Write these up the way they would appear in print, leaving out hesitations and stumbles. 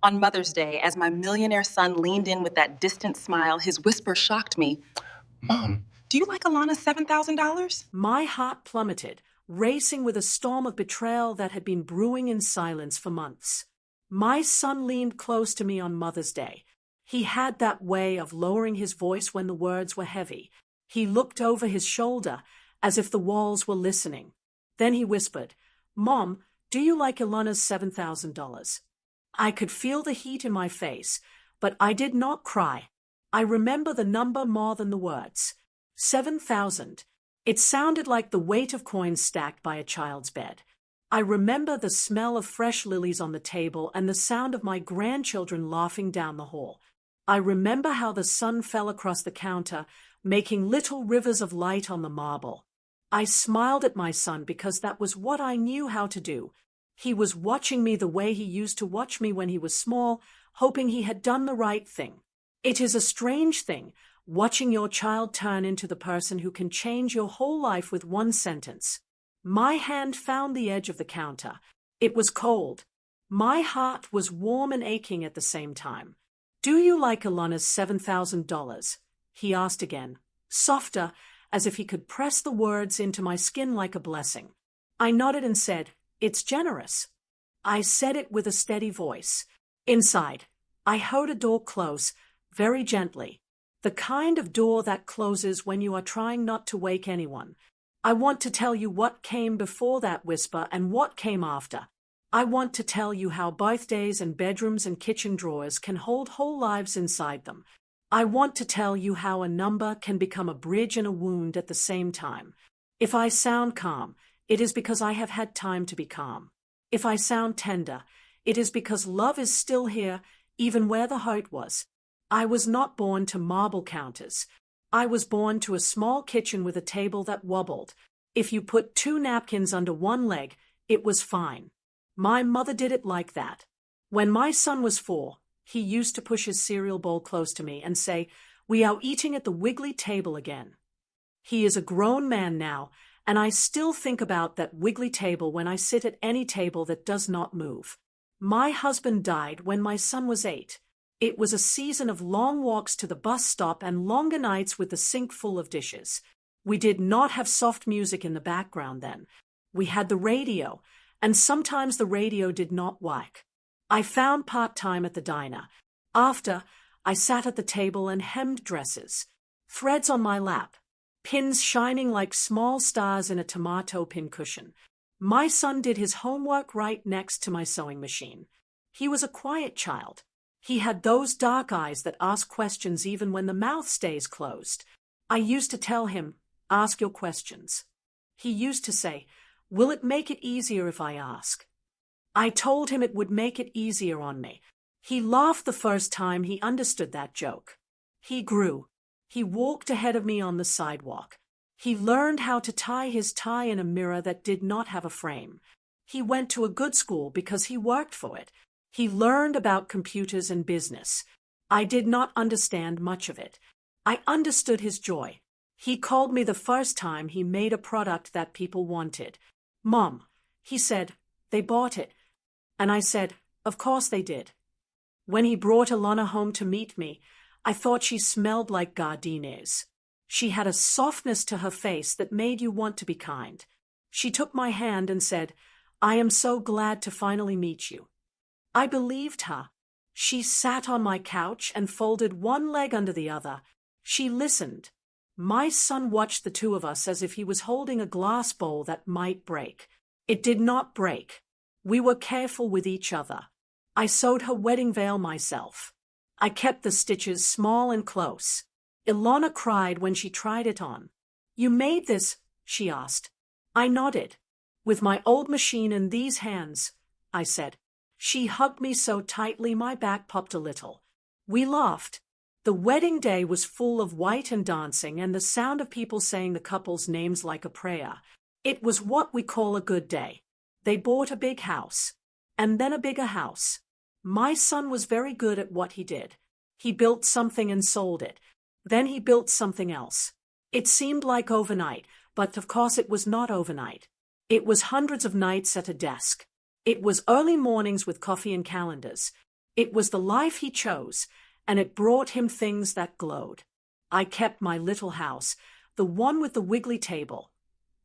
On Mother's Day, as my millionaire son leaned in with that distant smile, his whisper shocked me. Mom, do you like Alana's $7,000? My heart plummeted, racing with a storm of betrayal that had been brewing in silence for months. My son leaned close to me on Mother's Day. He had that way of lowering his voice when the words were heavy. He looked over his shoulder, as if the walls were listening. Then he whispered, "Mom, do you like Elana's $7,000? I could feel the heat in my face, but I did not cry. I remember the number more than the words. 7,000. It sounded like the weight of coins stacked by a child's bed. I remember the smell of fresh lilies on the table and the sound of my grandchildren laughing down the hall. I remember how the sun fell across the counter, making little rivers of light on the marble. I smiled at my son because that was what I knew how to do. He was watching me the way he used to watch me when he was small, hoping he had done the right thing. It is a strange thing, watching your child turn into the person who can change your whole life with one sentence. My hand found the edge of the counter. It was cold. My heart was warm and aching at the same time. "Do you like Elana's $7,000? He asked again, softer, as if he could press the words into my skin like a blessing. I nodded and said, "It's generous." I said it with a steady voice. Inside, I heard a door close, very gently. The kind of door that closes when you are trying not to wake anyone. I want to tell you what came before that whisper and what came after. I want to tell you how birthdays and bedrooms and kitchen drawers can hold whole lives inside them. I want to tell you how a number can become a bridge and a wound at the same time. If I sound calm, it is because I have had time to be calm. If I sound tender, it is because love is still here, even where the hurt was. I was not born to marble counters. I was born to a small kitchen with a table that wobbled. If you put 2 napkins under one leg, it was fine. My mother did it like that. When my son was 4, he used to push his cereal bowl close to me and say, "We are eating at the wiggly table again." He is a grown man now, and I still think about that wiggly table when I sit at any table that does not move. My husband died when my son was 8. It was a season of long walks to the bus stop and longer nights with the sink full of dishes. We did not have soft music in the background then. We had the radio, and sometimes the radio did not work. I found part-time at the diner. After, I sat at the table and hemmed dresses. Threads on my lap. Pins shining like small stars in a tomato pincushion. My son did his homework right next to my sewing machine. He was a quiet child. He had those dark eyes that ask questions even when the mouth stays closed. I used to tell him, "Ask your questions." He used to say, "Will it make it easier if I ask?" I told him it would make it easier on me. He laughed the first time he understood that joke. He grew. He walked ahead of me on the sidewalk. He learned how to tie his tie in a mirror that did not have a frame. He went to a good school because he worked for it. He learned about computers and business. I did not understand much of it. I understood his joy. He called me the first time he made a product that people wanted. "Mom," he said, "they bought it." And I said, "Of course they did." When he brought Elana home to meet me, I thought she smelled like gardenias. She had a softness to her face that made you want to be kind. She took my hand and said, "I am so glad to finally meet you." I believed her. She sat on my couch and folded one leg under the other. She listened. My son watched the two of us as if he was holding a glass bowl that might break. It did not break. We were careful with each other. I sewed her wedding veil myself. I kept the stitches small and close. Elana cried when she tried it on. "You made this?" she asked. I nodded. "With my old machine in these hands," I said. She hugged me so tightly my back popped a little. We laughed. The wedding day was full of white and dancing and the sound of people saying the couple's names like a prayer. It was what we call a good day. They bought a big house. And then a bigger house. My son was very good at what he did. He built something and sold it. Then he built something else. It seemed like overnight, but of course it was not overnight. It was hundreds of nights at a desk. It was early mornings with coffee and calendars. It was the life he chose, and it brought him things that glowed. I kept my little house, the one with the wiggly table,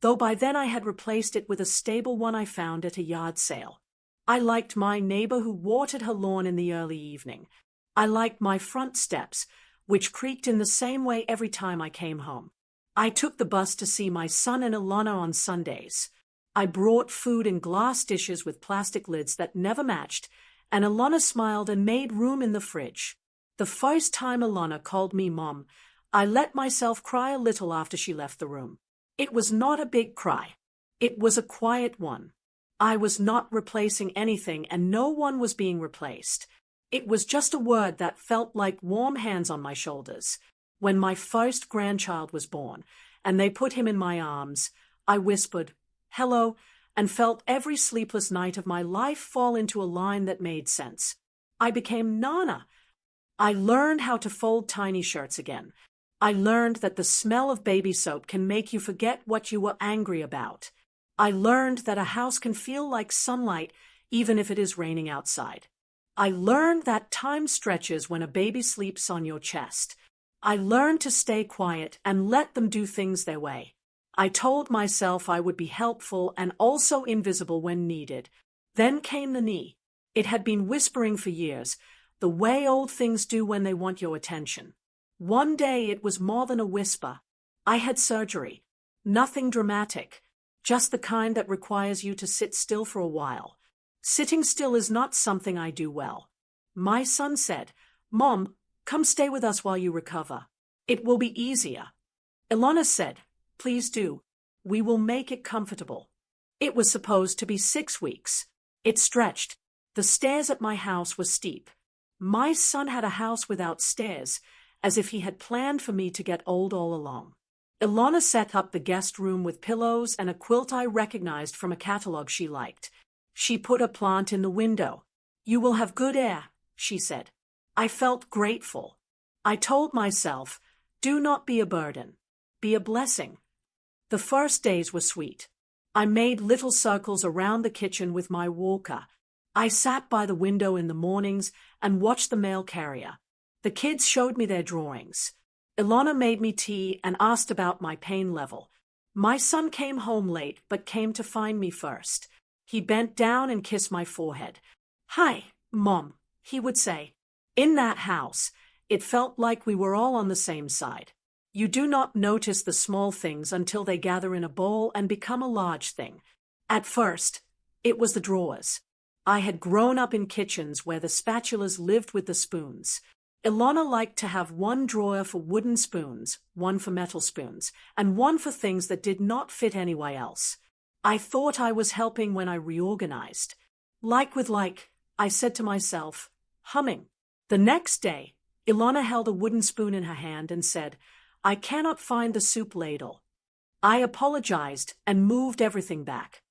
though by then I had replaced it with a stable one I found at a yard sale. I liked my neighbor who watered her lawn in the early evening. I liked my front steps, which creaked in the same way every time I came home. I took the bus to see my son and Elana on Sundays. I brought food in glass dishes with plastic lids that never matched, and Elana smiled and made room in the fridge. The first time Elana called me Mom, I let myself cry a little after she left the room. It was not a big cry. It was a quiet one. I was not replacing anything, and no one was being replaced. It was just a word that felt like warm hands on my shoulders. When my first grandchild was born, and they put him in my arms, I whispered, "Hello," and felt every sleepless night of my life fall into a line that made sense. I became Nana. I learned how to fold tiny shirts again. I learned that the smell of baby soap can make you forget what you were angry about. I learned that a house can feel like sunlight even if it is raining outside. I learned that time stretches when a baby sleeps on your chest. I learned to stay quiet and let them do things their way. I told myself I would be helpful and also invisible when needed. Then came the knee. It had been whispering for years, the way old things do when they want your attention. One day it was more than a whisper. I had surgery. Nothing dramatic, just the kind that requires you to sit still for a while. Sitting still is not something I do well. My son said, "Mom, come stay with us while you recover. It will be easier." Elana said, "Please do. We will make it comfortable." It was supposed to be 6 weeks. It stretched. The stairs at my house were steep. My son had a house without stairs, as if he had planned for me to get old all along. Elana set up the guest room with pillows and a quilt I recognized from a catalog she liked. She put a plant in the window. "You will have good air," she said. I felt grateful. I told myself, do not be a burden. Be a blessing. The first days were sweet. I made little circles around the kitchen with my walker. I sat by the window in the mornings and watched the mail carrier. The kids showed me their drawings. Elana made me tea and asked about my pain level. My son came home late but came to find me first. He bent down and kissed my forehead. "Hi, Mom," he would say. In that house, it felt like we were all on the same side. You do not notice the small things until they gather in a bowl and become a large thing. At first, it was the drawers. I had grown up in kitchens where the spatulas lived with the spoons. Elana liked to have one drawer for wooden spoons, one for metal spoons, and one for things that did not fit anywhere else. I thought I was helping when I reorganized. Like with like, I said to myself, humming. The next day, Elana held a wooden spoon in her hand and said, "I cannot find the soup ladle." I apologized and moved everything back.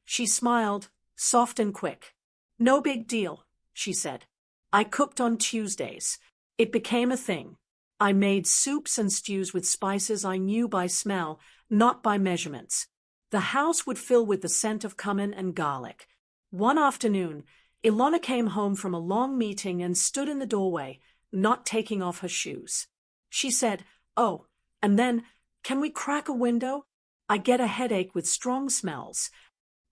She smiled, soft and quick. "No big deal," she said. I cooked on Tuesdays. It became a thing. I made soups and stews with spices I knew by smell, not by measurements. The house would fill with the scent of cumin and garlic. One afternoon, Elana came home from a long meeting and stood in the doorway, not taking off her shoes. She said, "Oh, and then, can we crack a window? I get a headache with strong smells."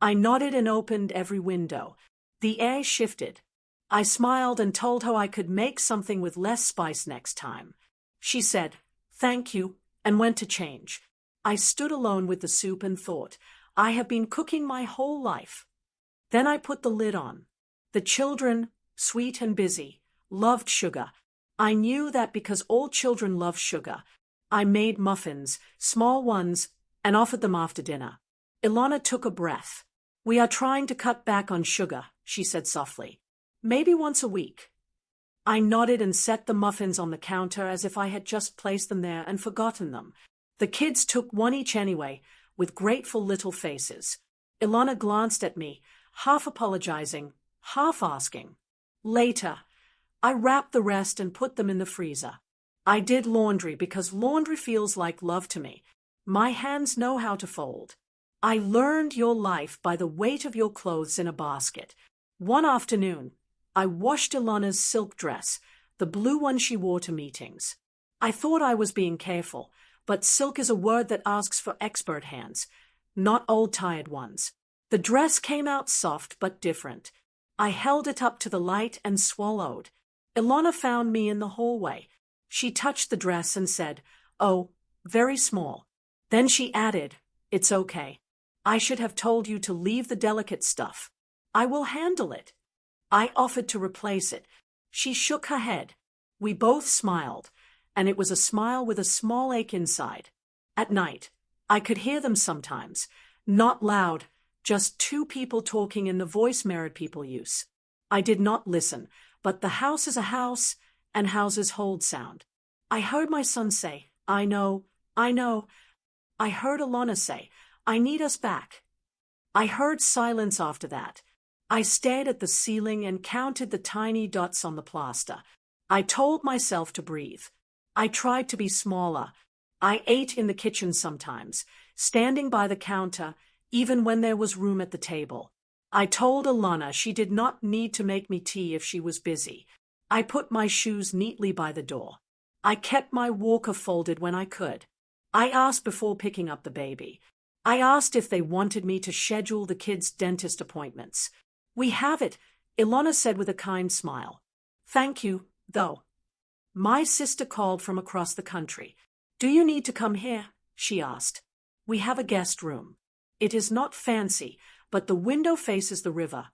I nodded and opened every window. The air shifted. I smiled and told her I could make something with less spice next time. She said, "Thank you," and went to change. I stood alone with the soup and thought, I have been cooking my whole life. Then I put the lid on. The children, sweet and busy, loved sugar. I knew that because all children love sugar. I made muffins, small ones, and offered them after dinner. Elana took a breath. "We are trying to cut back on sugar," she said softly. "Maybe once a week." I nodded and set the muffins on the counter as if I had just placed them there and forgotten them. The kids took one each anyway, with grateful little faces. Elana glanced at me, half apologizing, half asking. Later, I wrapped the rest and put them in the freezer. I did laundry because laundry feels like love to me. My hands know how to fold. I learned your life by the weight of your clothes in a basket. One afternoon, I washed Elana's silk dress, the blue one she wore to meetings. I thought I was being careful, but silk is a word that asks for expert hands, not old tired ones. The dress came out soft but different. I held it up to the light and swallowed. Elana found me in the hallway. She touched the dress and said, "Oh, very small." Then she added, "It's okay. I should have told you to leave the delicate stuff. I will handle it." I offered to replace it. She shook her head. We both smiled, and it was a smile with a small ache inside. At night, I could hear them sometimes, not loud, just two people talking in the voice married people use. I did not listen, but the house is a house, and houses hold sound. I heard my son say, "I know, I know." I heard Elana say, "I need us back." I heard silence after that. I stared at the ceiling and counted the tiny dots on the plaster. I told myself to breathe. I tried to be smaller. I ate in the kitchen sometimes, standing by the counter, even when there was room at the table. I told Elana she did not need to make me tea if she was busy. I put my shoes neatly by the door. I kept my walker folded when I could. I asked before picking up the baby. I asked if they wanted me to schedule the kids' dentist appointments. "We have it," Elana said with a kind smile. "Thank you, though." My sister called from across the country. "Do you need to come here?" she asked. "We have a guest room. It is not fancy, but the window faces the river."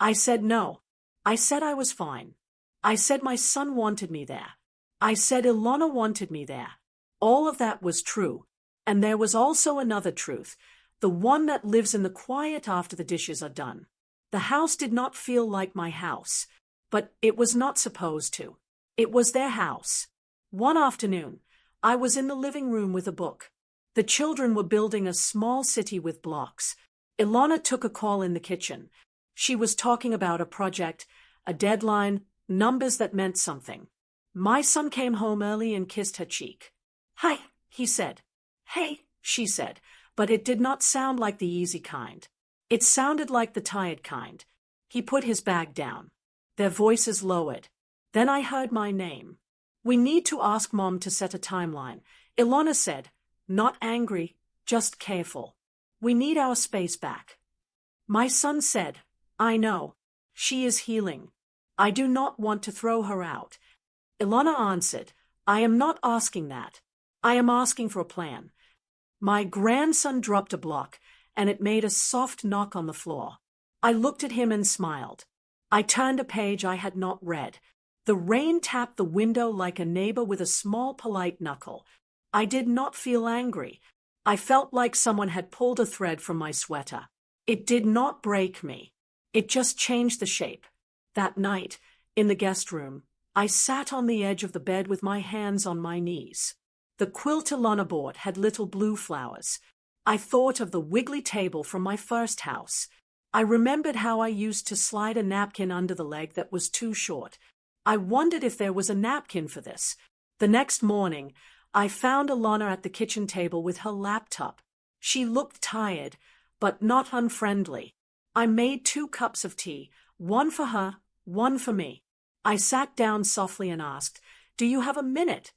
I said no. I said I was fine. I said my son wanted me there. I said Elana wanted me there. All of that was true. And there was also another truth, the one that lives in the quiet after the dishes are done. The house did not feel like my house, but it was not supposed to. It was their house. One afternoon, I was in the living room with a book. The children were building a small city with blocks. Elana took a call in the kitchen. She was talking about a project, a deadline, numbers that meant something. My son came home early and kissed her cheek. "Hi," he said. "Hey," she said, but it did not sound like the easy kind. It sounded like the tired kind. He put his bag down. Their voices lowered. Then I heard my name. "We need to ask Mom to set a timeline," Elana said, not angry, just careful. "We need our space back." My son said, "I know. She is healing. I do not want to throw her out." Elana answered, "I am not asking that. I am asking for a plan." My grandson dropped a block, and it made a soft knock on the floor. I looked at him and smiled. I turned a page I had not read. The rain tapped the window like a neighbor with a small polite knuckle. I did not feel angry. I felt like someone had pulled a thread from my sweater. It did not break me. It just changed the shape. That night, in the guest room, I sat on the edge of the bed with my hands on my knees. The quilt Elana bought had little blue flowers. I thought of the wiggly table from my first house. I remembered how I used to slide a napkin under the leg that was too short. I wondered if there was a napkin for this. The next morning, I found Elana at the kitchen table with her laptop. She looked tired, but not unfriendly. I made 2 cups of tea, one for her, one for me. I sat down softly and asked, "Do you have a minute?"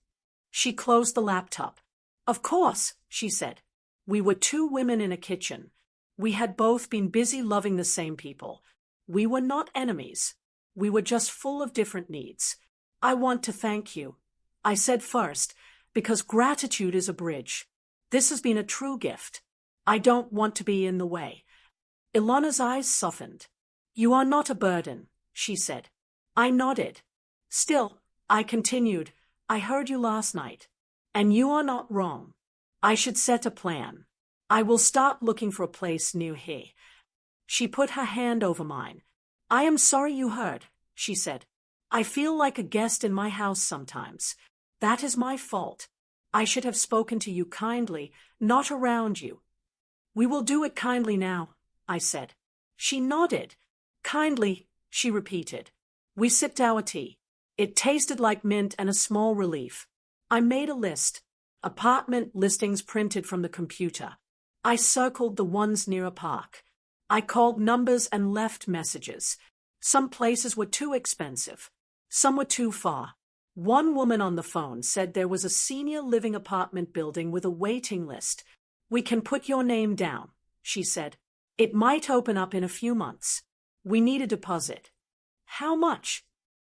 She closed the laptop. "Of course," she said. We were 2 women in a kitchen. We had both been busy loving the same people. We were not enemies. We were just full of different needs. "I want to thank you," I said first, because gratitude is a bridge. This has been a true gift. I don't want to be in the way. Elana's eyes softened. "You are not a burden," she said. I nodded. "Still," I continued, "I heard you last night. And you are not wrong. I should set a plan. I will start looking for a place near here." She put her hand over mine. "I am sorry you heard," she said. "I feel like a guest in my house sometimes. That is my fault. I should have spoken to you kindly, not around you." "We will do it kindly now," I said. She nodded. "Kindly," she repeated. We sipped our tea. It tasted like mint and a small relief. I made a list. Apartment listings printed from the computer. I circled the ones near a park. I called numbers and left messages. Some places were too expensive. Some were too far. One woman on the phone said there was a senior living apartment building with a waiting list. "We can put your name down," she said. "It might open up in a few months. We need a deposit." "How much?"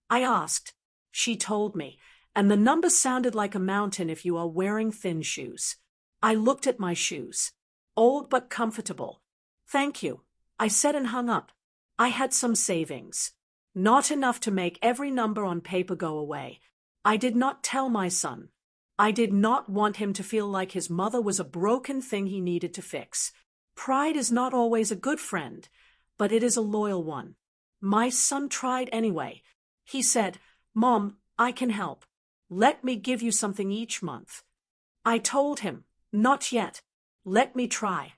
I asked. She told me, and the number sounded like a mountain if you are wearing thin shoes. I looked at my shoes. Old but comfortable. "Thank you," I said and hung up. I had some savings. Not enough to make every number on paper go away. I did not tell my son. I did not want him to feel like his mother was a broken thing he needed to fix. Pride is not always a good friend, but it is a loyal one. My son tried anyway. He said, "Mom, I can help. Let me give you something each month." I told him, "Not yet. Let me try."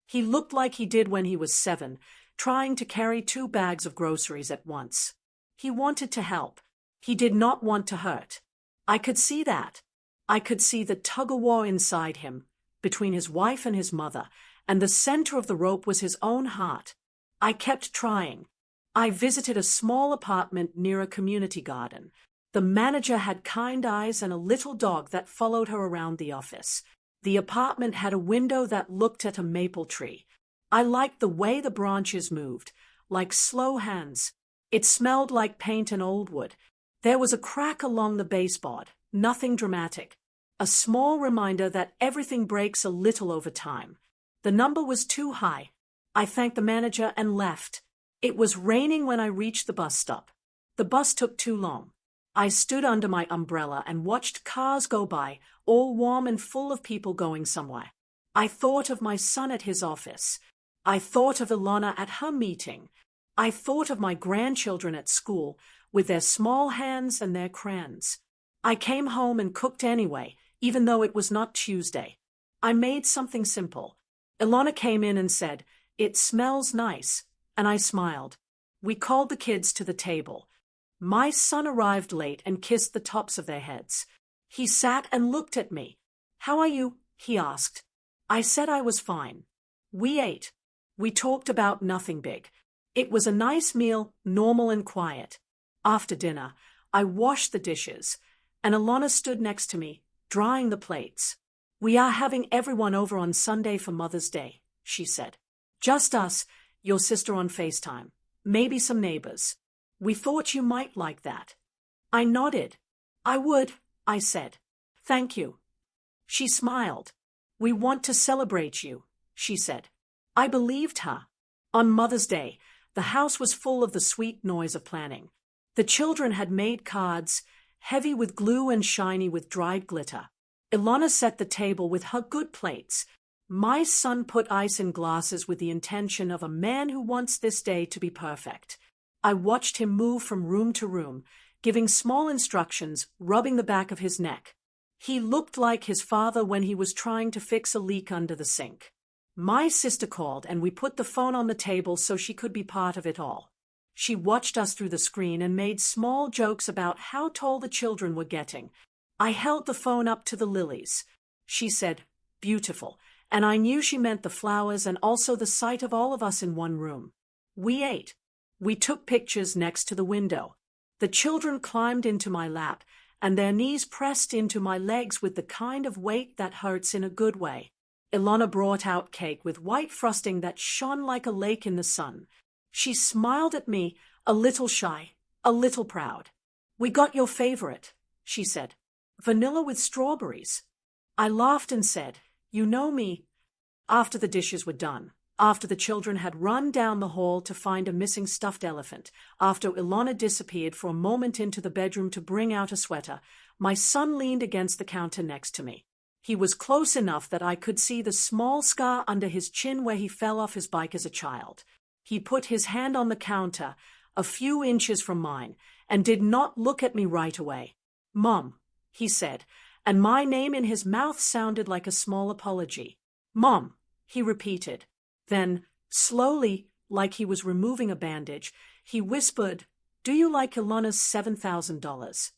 He looked like he did when he was 7, trying to carry 2 bags of groceries at once. He wanted to help. He did not want to hurt. I could see that. I could see the tug-of-war inside him, between his wife and his mother, and the center of the rope was his own heart. I kept trying. I visited a small apartment near a community garden. The manager had kind eyes and a little dog that followed her around the office. The apartment had a window that looked at a maple tree. I liked the way the branches moved, like slow hands. It smelled like paint and old wood. There was a crack along the baseboard, nothing dramatic. A small reminder that everything breaks a little over time. The number was too high. I thanked the manager and left. It was raining when I reached the bus stop. The bus took too long. I stood under my umbrella and watched cars go by, all warm and full of people going somewhere. I thought of my son at his office. I thought of Elana at her meeting. I thought of my grandchildren at school, with their small hands and their crayons. I came home and cooked anyway, even though it was not Tuesday. I made something simple. Elana came in and said, "It smells nice," and I smiled. We called the kids to the table. My son arrived late and kissed the tops of their heads. He sat and looked at me. "How are you?" he asked. I said I was fine. We ate. We talked about nothing big. It was a nice meal, normal and quiet. After dinner, I washed the dishes, and Elana stood next to me, drying the plates. "We are having everyone over on Sunday for Mother's Day," she said. "Just us, your sister on FaceTime, maybe some neighbors. We thought you might like that." I nodded. "I would," I said. "Thank you." She smiled. "We want to celebrate you," she said. I believed her. On Mother's Day, the house was full of the sweet noise of planning. The children had made cards, heavy with glue and shiny with dried glitter. Elana set the table with her good plates. My son put ice in glasses with the intention of a man who wants this day to be perfect. I watched him move from room to room, giving small instructions, rubbing the back of his neck. He looked like his father when he was trying to fix a leak under the sink. My sister called and we put the phone on the table so she could be part of it all. She watched us through the screen and made small jokes about how tall the children were getting. I held the phone up to the lilies. She said, "Beautiful," and I knew she meant the flowers and also the sight of all of us in one room. We ate. We took pictures next to the window. The children climbed into my lap, and their knees pressed into my legs with the kind of weight that hurts in a good way. Elana brought out cake with white frosting that shone like a lake in the sun. She smiled at me, a little shy, a little proud. "We got your favorite," she said. "Vanilla with strawberries." I laughed and said, "You know me." After the dishes were done, after the children had run down the hall to find a missing stuffed elephant, after Elana disappeared for a moment into the bedroom to bring out a sweater, my son leaned against the counter next to me. He was close enough that I could see the small scar under his chin where he fell off his bike as a child. He put his hand on the counter, a few inches from mine, and did not look at me right away. "Mom," he said, and my name in his mouth sounded like a small apology. "Mom," he repeated. Then, slowly, like he was removing a bandage, he whispered, "Do you like Elana's $7,000?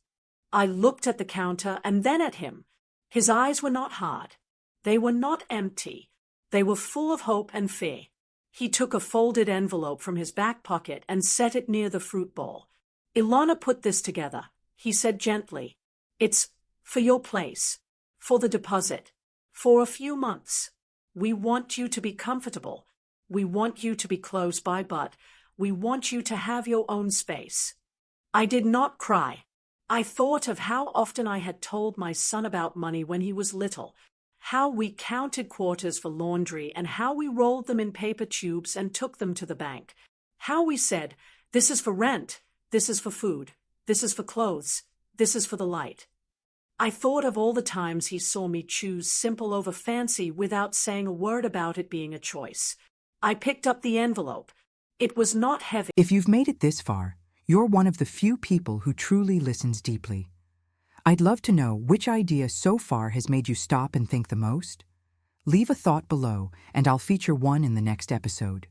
I looked at the counter and then at him. His eyes were not hard. They were not empty. They were full of hope and fear. He took a folded envelope from his back pocket and set it near the fruit bowl. Elana put this together, he said gently. It's for your place, for the deposit, for a few months. We want you to be comfortable. We want you to be close by, but we want you to have your own space. I did not cry. I thought of how often I had told my son about money when he was little, how we counted quarters for laundry and how we rolled them in paper tubes and took them to the bank. How we said, this is for rent, this is for food, this is for clothes, this is for the light. I thought of all the times he saw me choose simple over fancy without saying a word about it being a choice. I picked up the envelope. It was not heavy. If you've made it this far, you're one of the few people who truly listens deeply. I'd love to know which idea so far has made you stop and think the most. Leave a thought below, and I'll feature one in the next episode.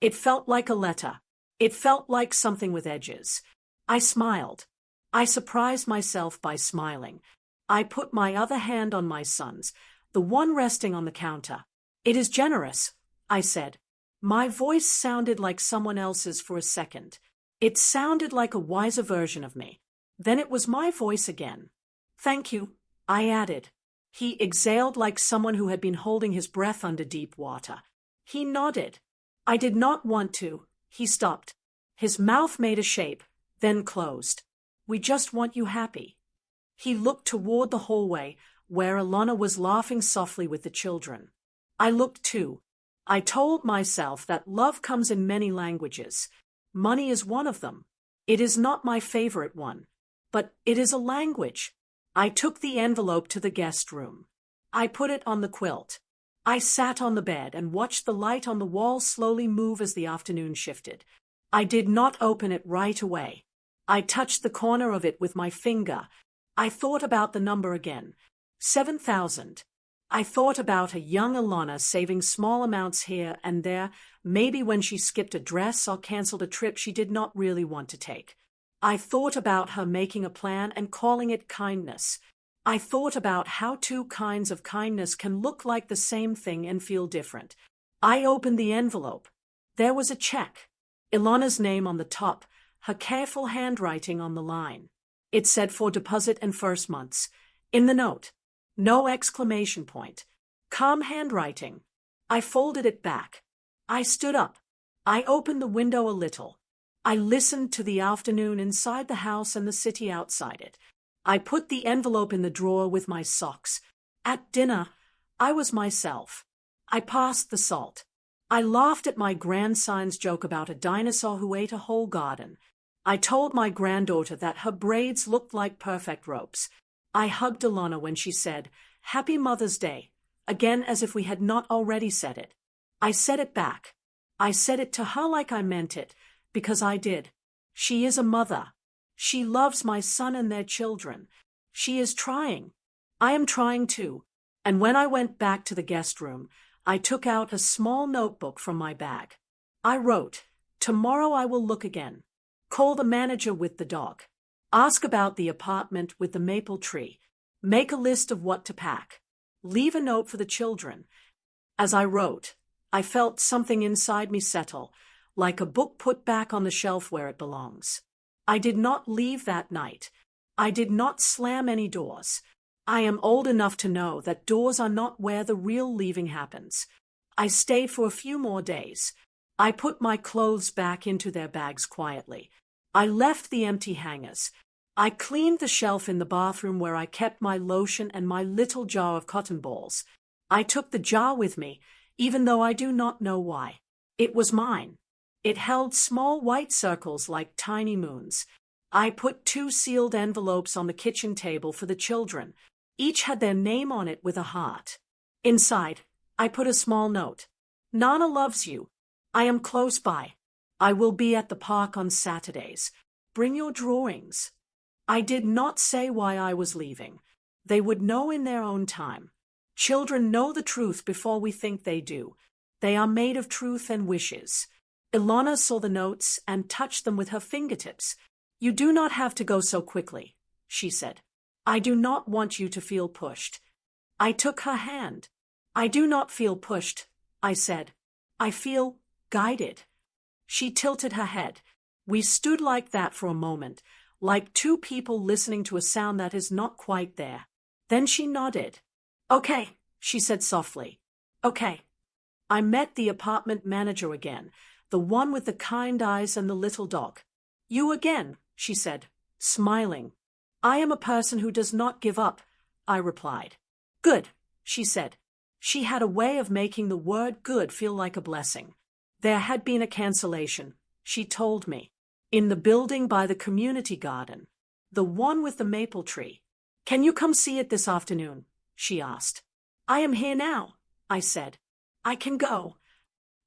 It felt like a letter. It felt like something with edges. I smiled. I surprised myself by smiling. I put my other hand on my son's, the one resting on the counter. It is generous, I said. My voice sounded like someone else's for a second. It sounded like a wiser version of me. Then it was my voice again. Thank you, I added. He exhaled like someone who had been holding his breath under deep water. He nodded. I did not want to. He stopped. His mouth made a shape, then closed. We just want you happy. He looked toward the hallway, where Elana was laughing softly with the children. I looked too. I told myself that love comes in many languages. Money is one of them. It is not my favorite one, but it is a language. I took the envelope to the guest room. I put it on the quilt. I sat on the bed and watched the light on the wall slowly move as the afternoon shifted. I did not open it right away. I touched the corner of it with my finger. I thought about the number again. 7,000. I thought about a young Elana saving small amounts here and there, maybe when she skipped a dress or canceled a trip she did not really want to take. I thought about her making a plan and calling it kindness. I thought about how two kinds of kindness can look like the same thing and feel different. I opened the envelope. There was a check. Elana's name on the top, her careful handwriting on the line. It said for deposit and first months. In the note, no exclamation point. Calm handwriting. I folded it back. I stood up. I opened the window a little. I listened to the afternoon inside the house and the city outside it. I put the envelope in the drawer with my socks. At dinner, I was myself. I passed the salt. I laughed at my grandson's joke about a dinosaur who ate a whole garden. I told my granddaughter that her braids looked like perfect ropes. I hugged Elana when she said, "Happy Mother's Day," again as if we had not already said it. I said it back. I said it to her like I meant it, because I did. She is a mother. She loves my son and their children. She is trying. I am trying too. And when I went back to the guest room, I took out a small notebook from my bag. I wrote, "Tomorrow I will look again. Call the manager with the dog. Ask about the apartment with the maple tree. Make a list of what to pack. Leave a note for the children." As I wrote, I felt something inside me settle, like a book put back on the shelf where it belongs. I did not leave that night. I did not slam any doors. I am old enough to know that doors are not where the real leaving happens. I stayed for a few more days. I put my clothes back into their bags quietly. I left the empty hangers. I cleaned the shelf in the bathroom where I kept my lotion and my little jar of cotton balls. I took the jar with me, even though I do not know why. It was mine. It held small white circles like tiny moons. I put 2 sealed envelopes on the kitchen table for the children. Each had their name on it with a heart. Inside, I put a small note. "Nana loves you. I am close by. I will be at the park on Saturdays. Bring your drawings." I did not say why I was leaving. They would know in their own time. Children know the truth before we think they do. They are made of truth and wishes. Elana saw the notes and touched them with her fingertips. "You do not have to go so quickly," she said. "I do not want you to feel pushed." I took her hand. "I do not feel pushed," I said. I feel guided. She tilted her head. We stood like that for a moment, like two people listening to a sound that is not quite there. Then she nodded. Okay, she said softly. Okay. I met the apartment manager again, the one with the kind eyes and the little dog. You again, she said, smiling. I am a person who does not give up, I replied. Good, she said. She had a way of making the word good feel like a blessing. There had been a cancellation, she told me, in the building by the community garden, the one with the maple tree. Can you come see it this afternoon? She asked. I am here now, I said. I can go.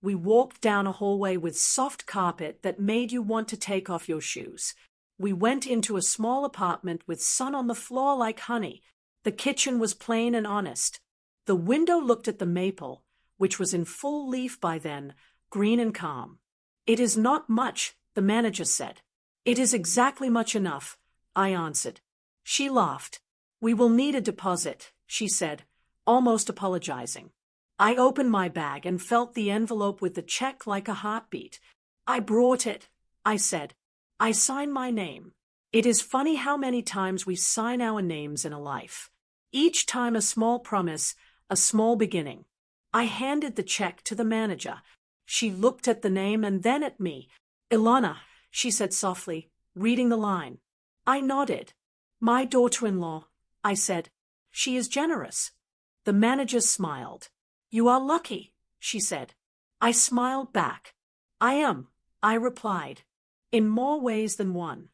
We walked down a hallway with soft carpet that made you want to take off your shoes. We went into a small apartment with sun on the floor like honey. The kitchen was plain and honest. The window looked at the maple, which was in full leaf by then, green and calm. It is not much, the manager said. It is exactly much enough, I answered. She laughed. We will need a deposit, she said, almost apologizing. I opened my bag and felt the envelope with the check like a heartbeat. I brought it, I said. I signed my name. It is funny how many times we sign our names in a life. Each time a small promise, a small beginning. I handed the check to the manager. She looked at the name and then at me. Elana, she said softly, reading the line. I nodded. My daughter-in-law, I said. She is generous. The manager smiled. You are lucky, she said. I smiled back. I am, I replied. In more ways than one.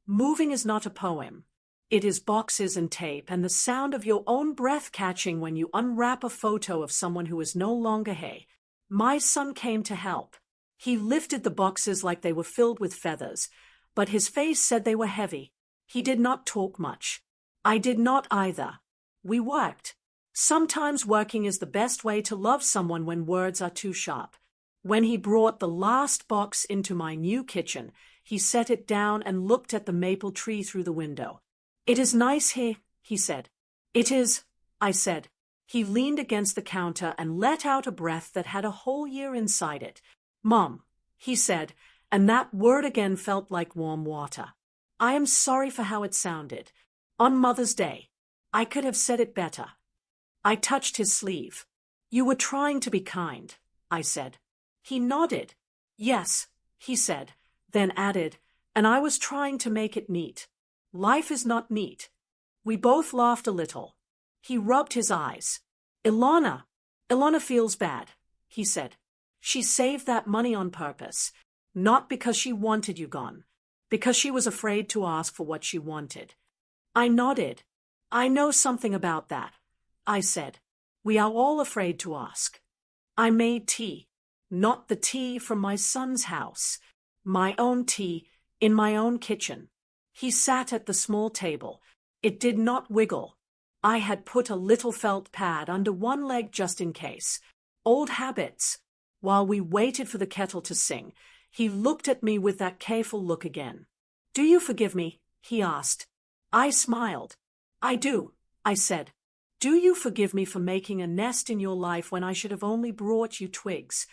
Moving is not a poem. It is boxes and tape and the sound of your own breath catching when you unwrap a photo of someone who is no longer here. My son came to help. He lifted the boxes like they were filled with feathers, but his face said they were heavy. He did not talk much. I did not either. We worked. Sometimes working is the best way to love someone when words are too sharp. When he brought the last box into my new kitchen, he set it down and looked at the maple tree through the window. It is nice here, he said. It is, I said. He leaned against the counter and let out a breath that had a whole year inside it. Mom, he said, and that word again felt like warm water. I am sorry for how it sounded. On Mother's Day. I could have said it better. I touched his sleeve. You were trying to be kind, I said. He nodded. Yes, he said, then added, and I was trying to make it neat. Life is not neat. We both laughed a little. He rubbed his eyes. Elana feels bad, he said. She saved that money on purpose, not because she wanted you gone, because she was afraid to ask for what she wanted. I nodded. I know something about that, I said. We are all afraid to ask. I made tea. Not the tea from my son's house. My own tea, in my own kitchen. He sat at the small table. It did not wiggle. I had put a little felt pad under one leg just in case. Old habits. While we waited for the kettle to sing, he looked at me with that careful look again. Do you forgive me? He asked. I smiled. I do, I said. Do you forgive me for making a nest in your life when I should have only brought you twigs?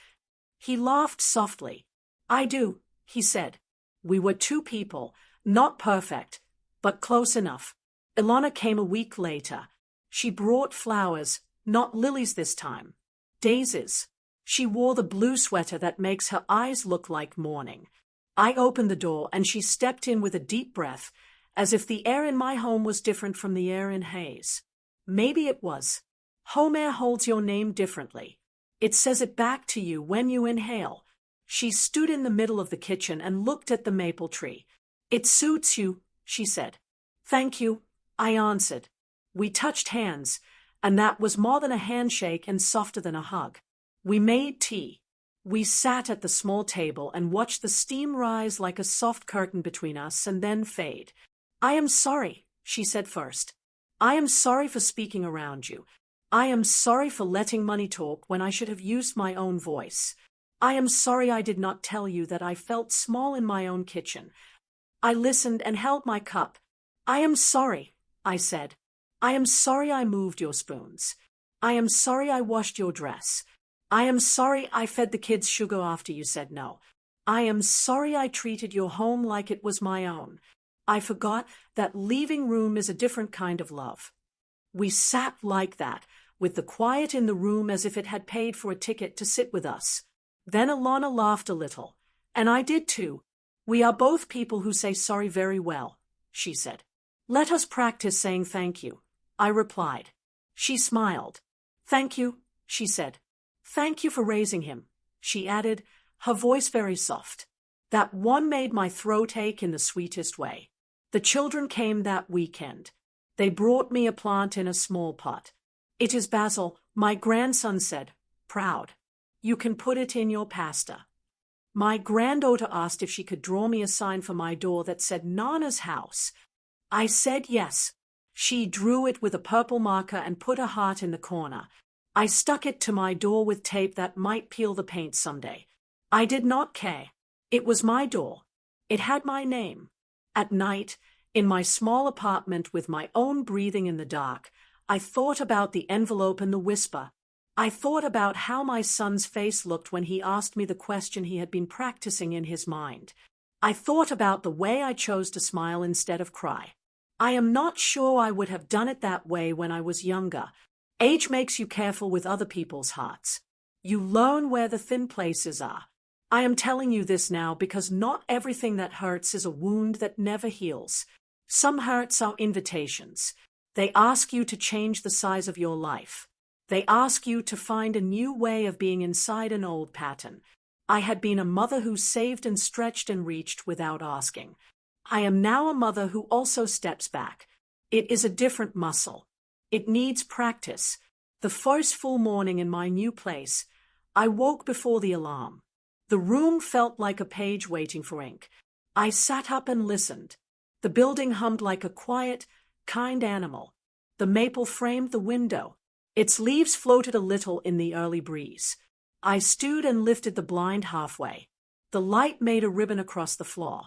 He laughed softly. I do, he said. We were two people, not perfect, but close enough. Elana came a week later. She brought flowers, not lilies this time. Daisies. She wore the blue sweater that makes her eyes look like morning. I opened the door and she stepped in with a deep breath, as if the air in my home was different from the air in Hayes. Maybe it was. Home air holds your name differently. It says it back to you when you inhale. She stood in the middle of the kitchen and looked at the maple tree. It suits you, she said. Thank you, I answered. We touched hands, and that was more than a handshake and softer than a hug. We made tea. We sat at the small table and watched the steam rise like a soft curtain between us and then fade. I am sorry, she said first. I am sorry for speaking around you. I am sorry for letting money talk when I should have used my own voice. I am sorry I did not tell you that I felt small in my own kitchen. I listened and held my cup. I am sorry, I said. I am sorry I moved your spoons. I am sorry I washed your dress. I am sorry I fed the kids sugar after you said no. I am sorry I treated your home like it was my own. I forgot that leaving room is a different kind of love. We sat like that, with the quiet in the room as if it had paid for a ticket to sit with us. Then Elana laughed a little. And I did too. We are both people who say sorry very well, she said. Let us practice saying thank you, I replied. She smiled. Thank you, she said. Thank you for raising him, she added, her voice very soft. That one made my throat ache in the sweetest way. The children came that weekend. They brought me a plant in a small pot. It is basil, my grandson said, proud. You can put it in your pasta. My granddaughter asked if she could draw me a sign for my door that said Nana's house. I said yes. She drew it with a purple marker and put a heart in the corner. I stuck it to my door with tape that might peel the paint someday. I did not care. It was my door. It had my name. At night, in my small apartment with my own breathing in the dark, I thought about the envelope and the whisper. I thought about how my son's face looked when he asked me the question he had been practicing in his mind. I thought about the way I chose to smile instead of cry. I am not sure I would have done it that way when I was younger. Age makes you careful with other people's hearts. You learn where the thin places are. I am telling you this now because not everything that hurts is a wound that never heals. Some hurts are invitations. They ask you to change the size of your life. They ask you to find a new way of being inside an old pattern. I had been a mother who saved and stretched and reached without asking. I am now a mother who also steps back. It is a different muscle. It needs practice. The first full morning in my new place, I woke before the alarm. The room felt like a page waiting for ink. I sat up and listened. The building hummed like a quiet, kind animal. The maple framed the window. Its leaves floated a little in the early breeze. I stood and lifted the blind halfway. The light made a ribbon across the floor.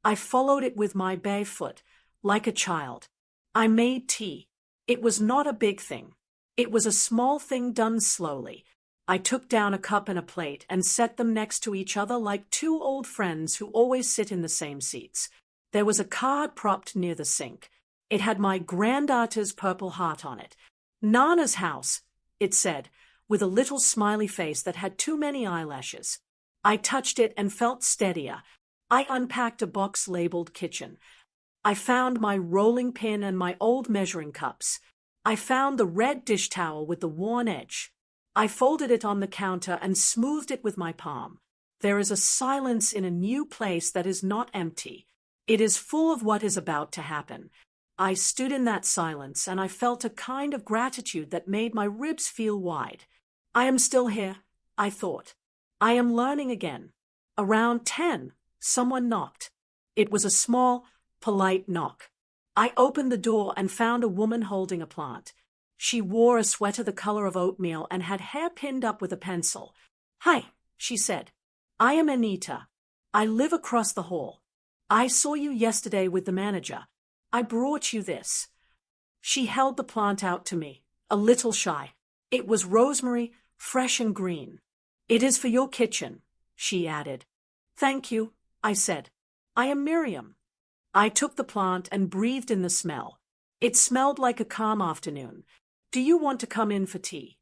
I followed it with my bare foot, like a child. I made tea. It was not a big thing. It was a small thing done slowly. I took down a cup and a plate and set them next to each other like two old friends who always sit in the same seats. There was a card propped near the sink. It had my granddaughter's purple heart on it. Nana's house, it said, with a little smiley face that had too many eyelashes. I touched it and felt steadier. I unpacked a box labeled kitchen. I found my rolling pin and my old measuring cups. I found the red dish towel with the worn edge. I folded it on the counter and smoothed it with my palm. There is a silence in a new place that is not empty. It is full of what is about to happen. I stood in that silence and I felt a kind of gratitude that made my ribs feel wide. I am still here, I thought. I am learning again. Around 10, someone knocked. It was a small, polite knock. I opened the door and found a woman holding a plant. She wore a sweater the color of oatmeal and had hair pinned up with a pencil. Hi, she said. I am Anita. I live across the hall. I saw you yesterday with the manager. I brought you this. She held the plant out to me, a little shy. It was rosemary, fresh and green. It is for your kitchen, she added. Thank you, I said. I am Miriam. I took the plant and breathed in the smell. It smelled like a calm afternoon. Do you want to come in for tea?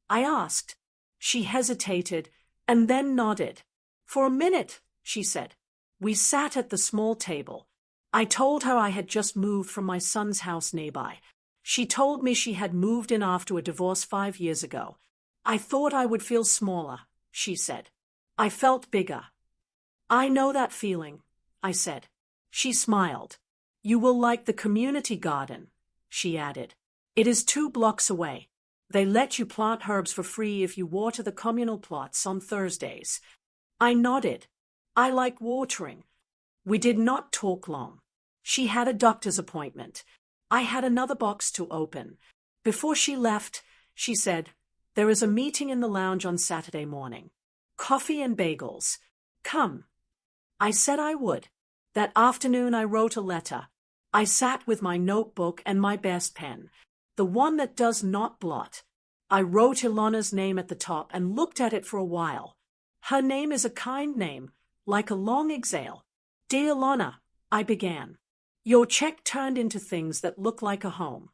I asked. She hesitated and then nodded. For a minute, she said. We sat at the small table. I told her I had just moved from my son's house nearby. She told me she had moved in after a divorce 5 years ago. I thought I would feel smaller, she said. I felt bigger. I know that feeling, I said. She smiled. You will like the community garden, she added. It is 2 blocks away. They let you plant herbs for free if you water the communal plots on Thursdays. I nodded. I like watering. We did not talk long. She had a doctor's appointment. I had another box to open. Before she left, she said, there is a meeting in the lounge on Saturday morning. Coffee and bagels. Come. I said I would. That afternoon I wrote a letter. I sat with my notebook and my best pen, the one that does not blot. I wrote Elana's name at the top and looked at it for a while. Her name is a kind name, like a long exhale. Dear Elana, I began. Your check turned into things that look like a home.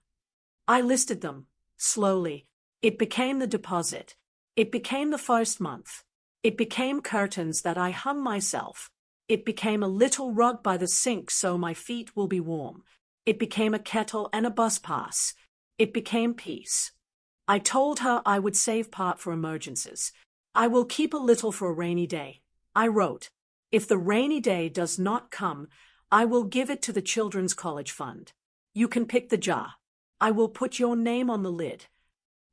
I listed them, slowly. It became the deposit. It became the first month. It became curtains that I hung myself. It became a little rug by the sink so my feet will be warm. It became a kettle and a bus pass. It became peace. I told her I would save part for emergencies. I will keep a little for a rainy day. I wrote, if the rainy day does not come, I will give it to the Children's College Fund. You can pick the jar. I will put your name on the lid.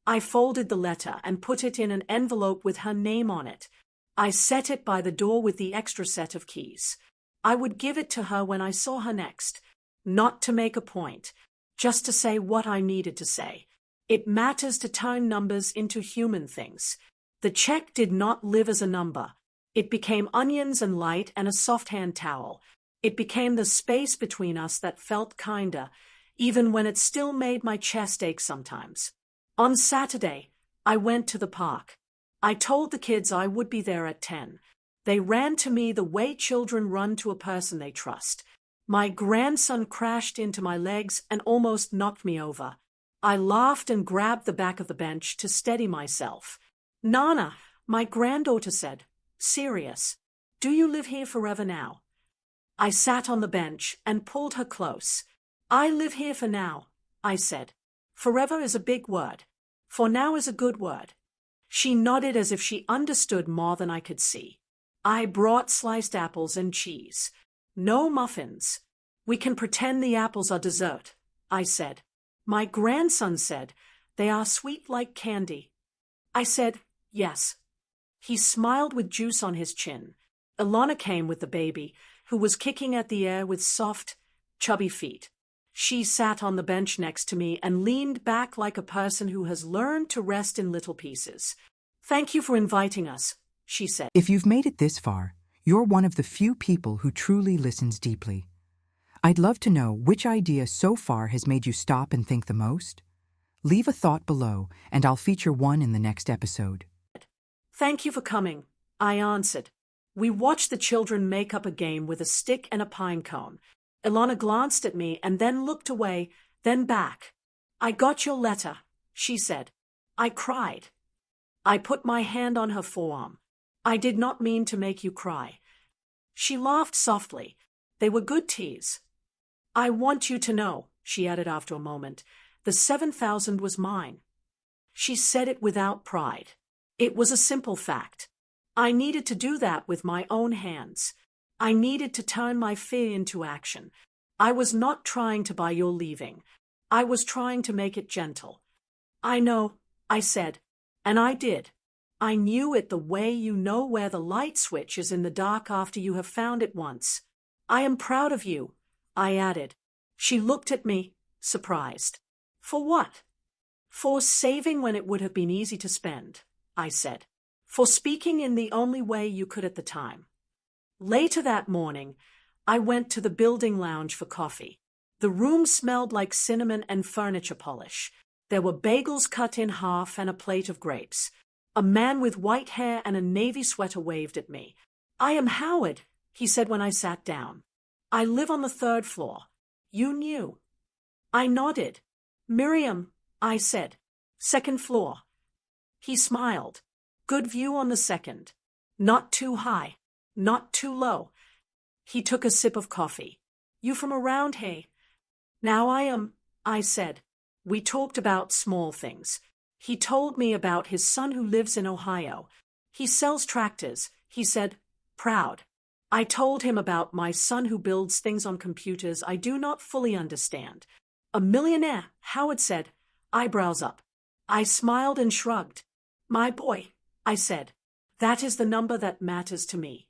I folded the letter and put it in an envelope with her name on it. I set it by the door with the extra set of keys. I would give it to her when I saw her next, not to make a point, just to say what I needed to say. It matters to turn numbers into human things. The check did not live as a number. It became onions and light and a soft hand towel. It became the space between us that felt kinder, even when it still made my chest ache sometimes. On Saturday, I went to the park. I told the kids I would be there at 10. They ran to me the way children run to a person they trust. My grandson crashed into my legs and almost knocked me over. I laughed and grabbed the back of the bench to steady myself. Nana, my granddaughter said, serious. Do you live here forever now? I sat on the bench and pulled her close. I live here for now, I said. Forever is a big word. For now is a good word. She nodded as if she understood more than I could see. I brought sliced apples and cheese. No muffins. We can pretend the apples are dessert, I said. My grandson said, they are sweet like candy. I said, yes. He smiled with juice on his chin. Elana came with the baby, who was kicking at the air with soft, chubby feet. She sat on the bench next to me and leaned back like a person who has learned to rest in little pieces. Thank you for inviting us, she said. If you've made it this far, you're one of the few people who truly listens deeply. I'd love to know which idea so far has made you stop and think the most. Leave a thought below, and I'll feature one in the next episode. Thank you for coming, I answered. We watched the children make up a game with a stick and a pine cone. Elana glanced at me and then looked away, then back. I got your letter, she said. I cried. I put my hand on her forearm. I did not mean to make you cry. She laughed softly. They were good teas. I want you to know, she added after a moment, the 7,000 was mine. She said it without pride. It was a simple fact. I needed to do that with my own hands. I needed to turn my fear into action. I was not trying to buy your leaving. I was trying to make it gentle. I know, I said, and I did. I knew it the way you know where the light switch is in the dark after you have found it once. I am proud of you, I added. She looked at me, surprised. For what? For saving when it would have been easy to spend, I said. For speaking in the only way you could at the time. Later that morning, I went to the building lounge for coffee. The room smelled like cinnamon and furniture polish. There were bagels cut in half and a plate of grapes. A man with white hair and a navy sweater waved at me. I am Howard, he said when I sat down. I live on the 3rd floor. You knew. I nodded. Miriam, I said. 2nd floor. He smiled. Good view on the 2nd. Not too high. Not too low. He took a sip of coffee. You from around here? Now I am, I said. We talked about small things. He told me about his son who lives in Ohio. He sells tractors, he said, proud. I told him about my son who builds things on computers I do not fully understand. A millionaire, Howard said, eyebrows up. I smiled and shrugged. My boy, I said, that is the number that matters to me.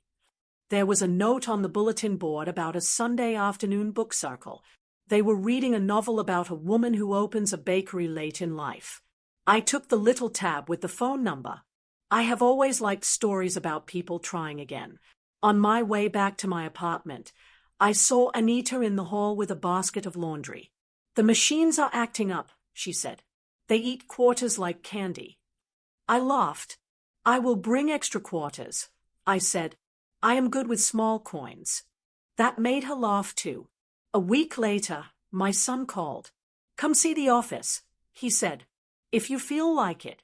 There was a note on the bulletin board about a Sunday afternoon book circle. They were reading a novel about a woman who opens a bakery late in life. I took the little tab with the phone number. I have always liked stories about people trying again. On my way back to my apartment, I saw Anita in the hall with a basket of laundry. The machines are acting up, she said. They eat quarters like candy. I laughed. I will bring extra quarters, I said. I am good with small coins. That made her laugh too. A week later, my son called. Come see the office, he said. If you feel like it.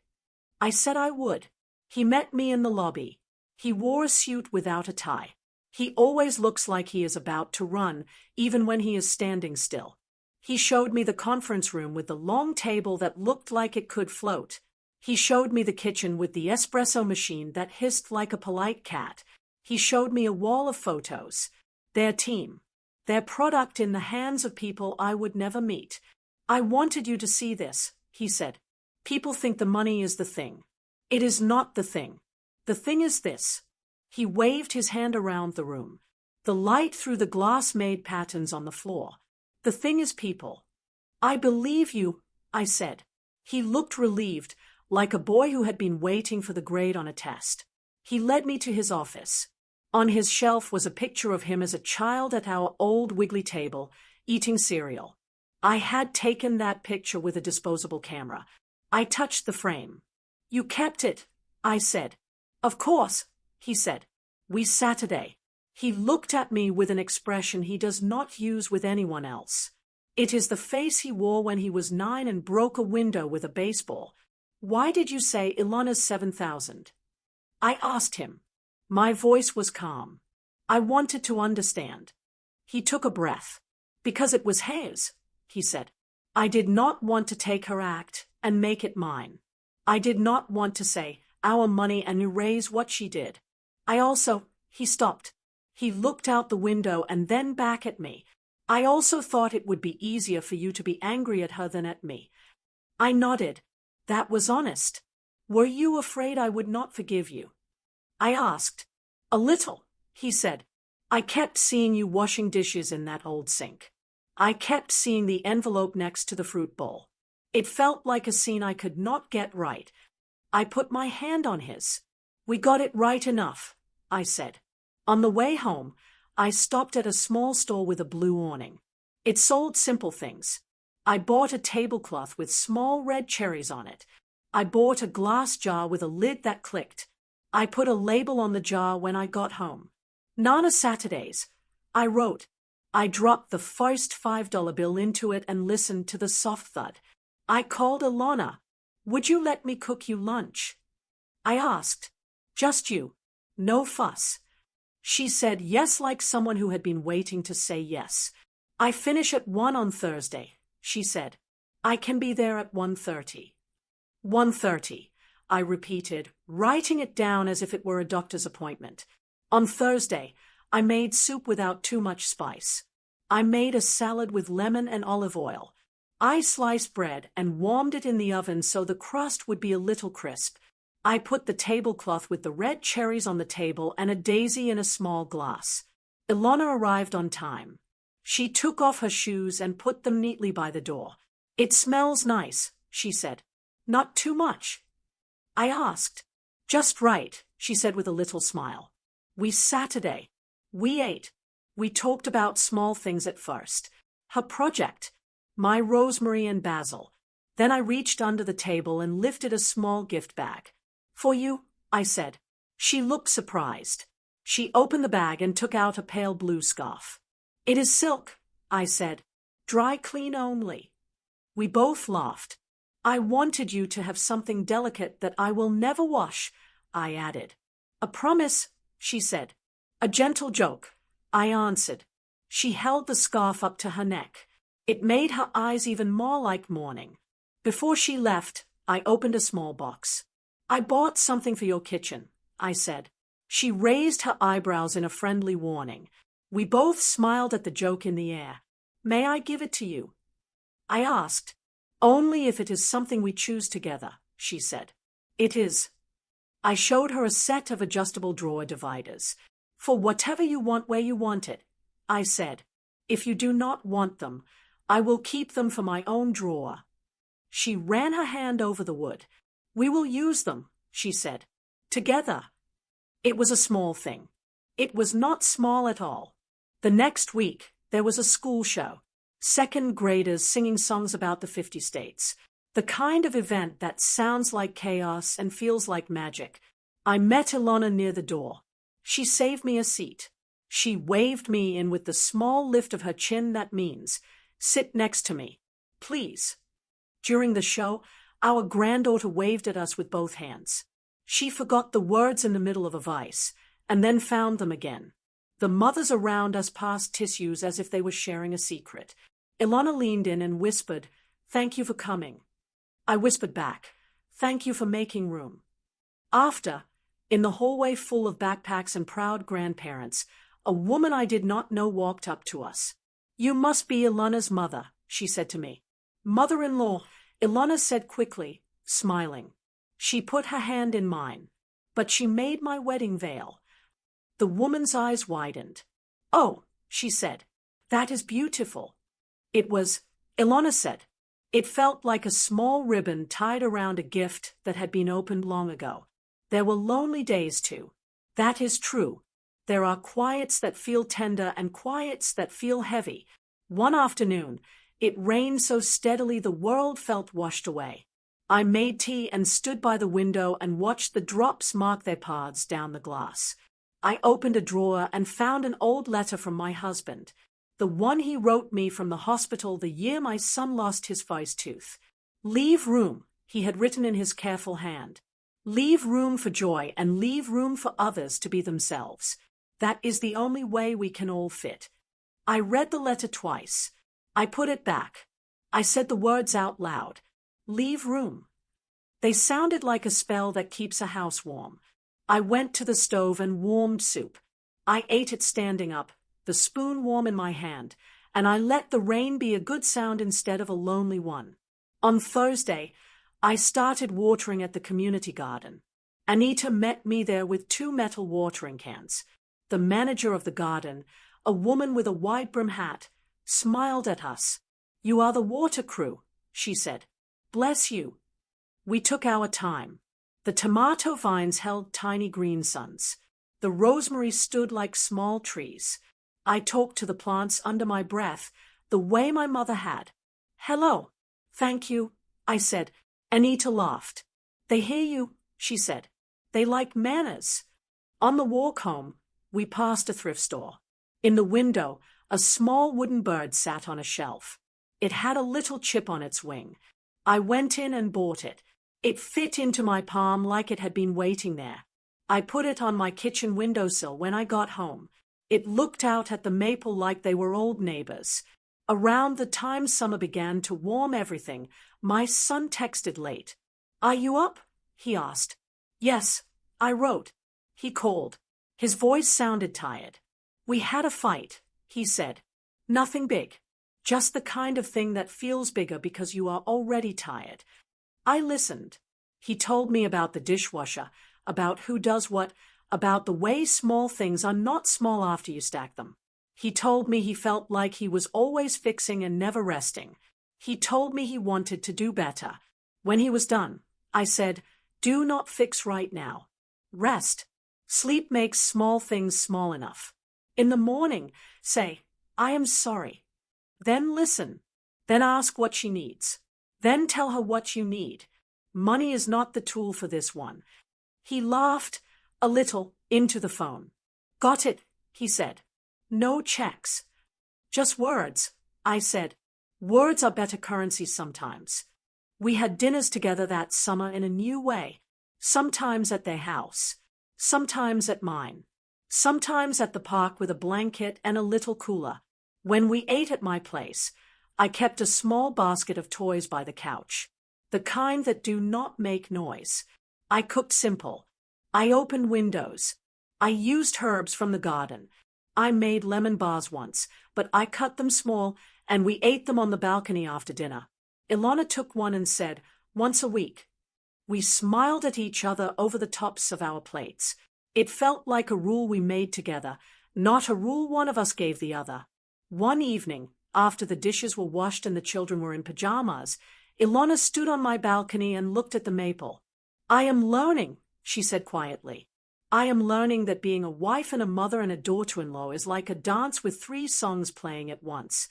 I said I would. He met me in the lobby. He wore a suit without a tie. He always looks like he is about to run, even when he is standing still. He showed me the conference room with the long table that looked like it could float. He showed me the kitchen with the espresso machine that hissed like a polite cat. He showed me a wall of photos. Their team. Their product in the hands of people I would never meet. I wanted you to see this, he said. People think the money is the thing. It is not the thing. The thing is this. He waved his hand around the room. The light through the glass made patterns on the floor. The thing is people. I believe you, I said. He looked relieved, like a boy who had been waiting for the grade on a test. He led me to his office. On his shelf was a picture of him as a child at our old wiggly table, eating cereal. I had taken that picture with a disposable camera. I touched the frame. You kept it, I said. Of course, he said. We Saturday. He looked at me with an expression he does not use with anyone else. It is the face he wore when he was 9 and broke a window with a baseball. Why did you say Elana's 7,000? I asked him. My voice was calm. I wanted to understand. He took a breath. Because it was hers, he said. I did not want to take her act and make it mine. I did not want to say, our money, and erase what she did. He stopped. He looked out the window and then back at me. I also thought it would be easier for you to be angry at her than at me. I nodded. That was honest. Were you afraid I would not forgive you? I asked. A little, he said. I kept seeing you washing dishes in that old sink. I kept seeing the envelope next to the fruit bowl. It felt like a scene I could not get right. I put my hand on his. We got it right enough, I said. On the way home, I stopped at a small store with a blue awning. It sold simple things. I bought a tablecloth with small red cherries on it. I bought a glass jar with a lid that clicked. I put a label on the jar when I got home. Nana Saturdays, I wrote. I dropped the first $5 bill into it and listened to the soft thud. I called Elana. Would you let me cook you lunch? I asked. Just you. No fuss. She said yes like someone who had been waiting to say yes. I finish at 1 on Thursday, she said. I can be there at 1:30. 1:30, I repeated, writing it down as if it were a doctor's appointment. On Thursday, I made soup without too much spice. I made a salad with lemon and olive oil. I sliced bread and warmed it in the oven so the crust would be a little crisp. I put the tablecloth with the red cherries on the table and a daisy in a small glass. Elana arrived on time. She took off her shoes and put them neatly by the door. It smells nice, she said. Not too much. I asked. Just right, she said with a little smile. We Saturday. We ate. We talked about small things at first. Her project. My rosemary and basil. Then I reached under the table and lifted a small gift bag. For you, I said. She looked surprised. She opened the bag and took out a pale blue scarf. It is silk, I said. Dry clean only. We both laughed. I wanted you to have something delicate that I will never wash, I added. A promise, she said. A gentle joke, I answered. She held the scarf up to her neck. It made her eyes even more like morning. Before she left, I opened a small box. I bought something for your kitchen, I said. She raised her eyebrows in a friendly warning. We both smiled at the joke in the air. May I give it to you? I asked. Only if it is something we choose together, she said. It is. I showed her a set of adjustable drawer dividers. For whatever you want where you want it, I said. If you do not want them, I will keep them for my own drawer. She ran her hand over the wood. We will use them, she said. Together. It was a small thing. It was not small at all. The next week, there was a school show. Second graders singing songs about the 50 states. The kind of event that sounds like chaos and feels like magic. I met Elana near the door. She saved me a seat. She waved me in with the small lift of her chin that means, sit next to me, please. During the show, our granddaughter waved at us with both hands. She forgot the words in the middle of a vice, and then found them again. The mothers around us passed tissues as if they were sharing a secret. Elana leaned in and whispered, "Thank you for coming." I whispered back, "Thank you for making room." After, in the hallway full of backpacks and proud grandparents, a woman I did not know walked up to us. "You must be Elana's mother," she said to me. "Mother-in-law," Elana said quickly, smiling. She put her hand in mine. "But she made my wedding veil." The woman's eyes widened. "Oh," she said, "that is beautiful." It was, Elana said. It felt like a small ribbon tied around a gift that had been opened long ago. There were lonely days too. That is true. There are quiets that feel tender and quiets that feel heavy. One afternoon, it rained so steadily the world felt washed away. I made tea and stood by the window and watched the drops mark their paths down the glass. I opened a drawer and found an old letter from my husband, the one he wrote me from the hospital the year my son lost his first tooth. "Leave room," he had written in his careful hand. "Leave room for joy and leave room for others to be themselves. That is the only way we can all fit." I read the letter twice. I put it back. I said the words out loud. "Leave room." They sounded like a spell that keeps a house warm. I went to the stove and warmed soup. I ate it standing up, the spoon warm in my hand, and I let the rain be a good sound instead of a lonely one. On Thursday, I started watering at the community garden. Anita met me there with 2 metal watering cans. The manager of the garden, a woman with a wide-brim hat, smiled at us. "You are the water crew," she said. "Bless you." We took our time. The tomato vines held tiny green suns. The rosemary stood like small trees. I talked to the plants under my breath, the way my mother had. "Hello." "Thank you," I said. Anita laughed. "They hear you," she said. "They like manners." On the walk home, we passed a thrift store. In the window, a small wooden bird sat on a shelf. It had a little chip on its wing. I went in and bought it. It fit into my palm like it had been waiting there. I put it on my kitchen windowsill when I got home. It looked out at the maple like they were old neighbors. Around the time summer began to warm everything, my son texted late. "Are you up?" he asked. "Yes," I wrote. He called. His voice sounded tired. "We had a fight," he said. "Nothing big. Just the kind of thing that feels bigger because you are already tired." I listened. He told me about the dishwasher, about who does what, about the way small things are not small after you stack them. He told me he felt like he was always fixing and never resting. He told me he wanted to do better. When he was done, I said, "Do not fix right now. Rest. Sleep makes small things small enough. In the morning, say, 'I am sorry.' Then listen. Then ask what she needs. Then tell her what you need. Money is not the tool for this one." He laughed, a little, into the phone. "Got it," he said. "No checks. Just words," I said. "Words are better currency sometimes." We had dinners together that summer in a new way, sometimes at their house, sometimes at mine, sometimes at the park with a blanket and a little cooler. When we ate at my place, I kept a small basket of toys by the couch, the kind that do not make noise. I cooked simple. I opened windows. I used herbs from the garden. I made lemon bars once, but I cut them small, and we ate them on the balcony after dinner. Elana took one and said, "Once a week." We smiled at each other over the tops of our plates. It felt like a rule we made together, not a rule one of us gave the other. One evening, after the dishes were washed and the children were in pajamas, Elana stood on my balcony and looked at the maple. "I am learning," she said quietly. "I am learning that being a wife and a mother and a daughter-in-law is like a dance with 3 songs playing at once."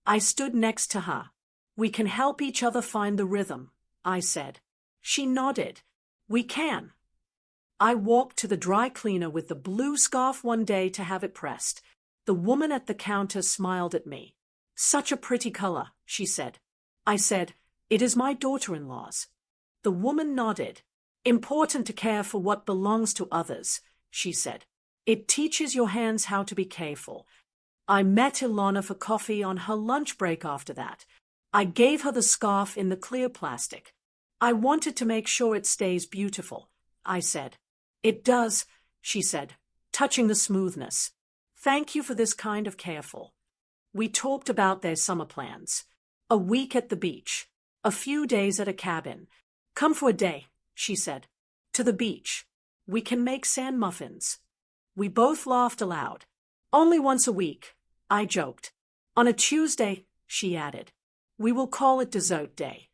I stood next to her. "We can help each other find the rhythm," I said. She nodded. We can. I walked to the dry cleaner with the blue scarf one day to have it pressed. The woman at the counter smiled at me. Such a pretty color, she said. I said, it is my daughter-in-law's. The woman nodded. Important to care for what belongs to others, she said. It teaches your hands how to be careful. I met Elana for coffee on her lunch break after that. I gave her the scarf in the clear plastic. I wanted to make sure it stays beautiful, I said. It does, she said, touching the smoothness. Thank you for this kind of careful. We talked about their summer plans. A week at the beach. A few days at a cabin. Come for a day, she said. To the beach. We can make sand muffins. We both laughed aloud. Only once a week, I joked. On a Tuesday, she added. We will call it dessert day.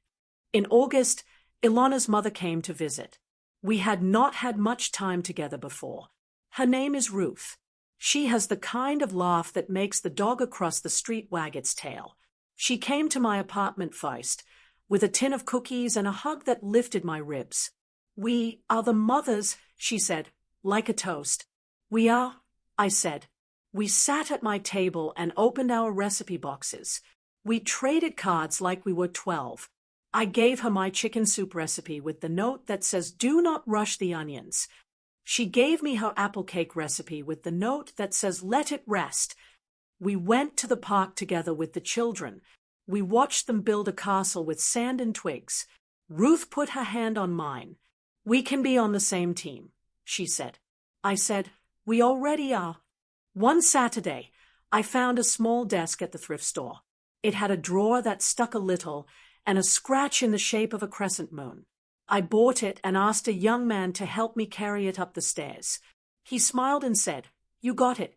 In August, Ilana's mother came to visit. We had not had much time together before. Her name is Ruth. She has the kind of laugh that makes the dog across the street wag its tail. She came to my apartment first, with a tin of cookies and a hug that lifted my ribs. We are the mothers, she said, like a toast. We are, I said. We sat at my table and opened our recipe boxes. We traded cards like we were 12. I gave her my chicken soup recipe with the note that says, do not rush the onions. She gave me her apple cake recipe with the note that says, let it rest. We went to the park together with the children. We watched them build a castle with sand and twigs. Ruth put her hand on mine. We can be on the same team, she said. I said, we already are. One Saturday, I found a small desk at the thrift store. It had a drawer that stuck a little and a scratch in the shape of a crescent moon. I bought it and asked a young man to help me carry it up the stairs. He smiled and said, you got it.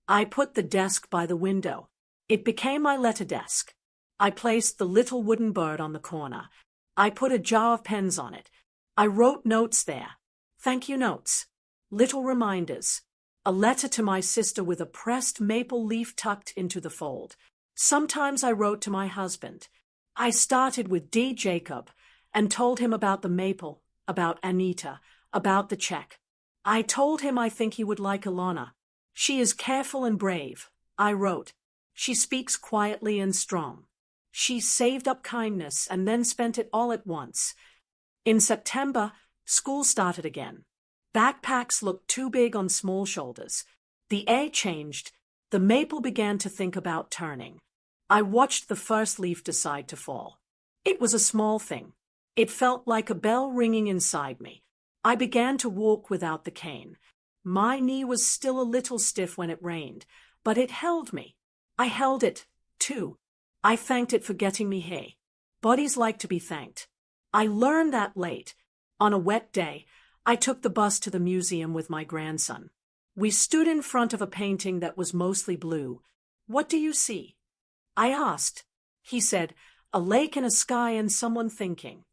I put the desk by the window. It became my letter desk. I placed the little wooden bird on the corner. I put a jar of pens on it. I wrote notes there. Thank you notes. Little reminders. A letter to my sister with a pressed maple leaf tucked into the fold. Sometimes I wrote to my husband. I started with D. Jacob and told him about the maple, about Anita, about the check. I told him I think he would like Elana. She is careful and brave, I wrote. She speaks quietly and strong. She saved up kindness and then spent it all at once. In September, school started again. Backpacks looked too big on small shoulders. The air changed. The maple began to think about turning. I watched the first leaf decide to fall. It was a small thing. It felt like a bell ringing inside me. I began to walk without the cane. My knee was still a little stiff when it rained, but it held me. I held it, too. I thanked it for getting me hay. Bodies like to be thanked. I learned that late. On a wet day, I took the bus to the museum with my grandson. We stood in front of a painting that was mostly blue. What do you see? I asked. He said, a lake and a sky and someone thinking.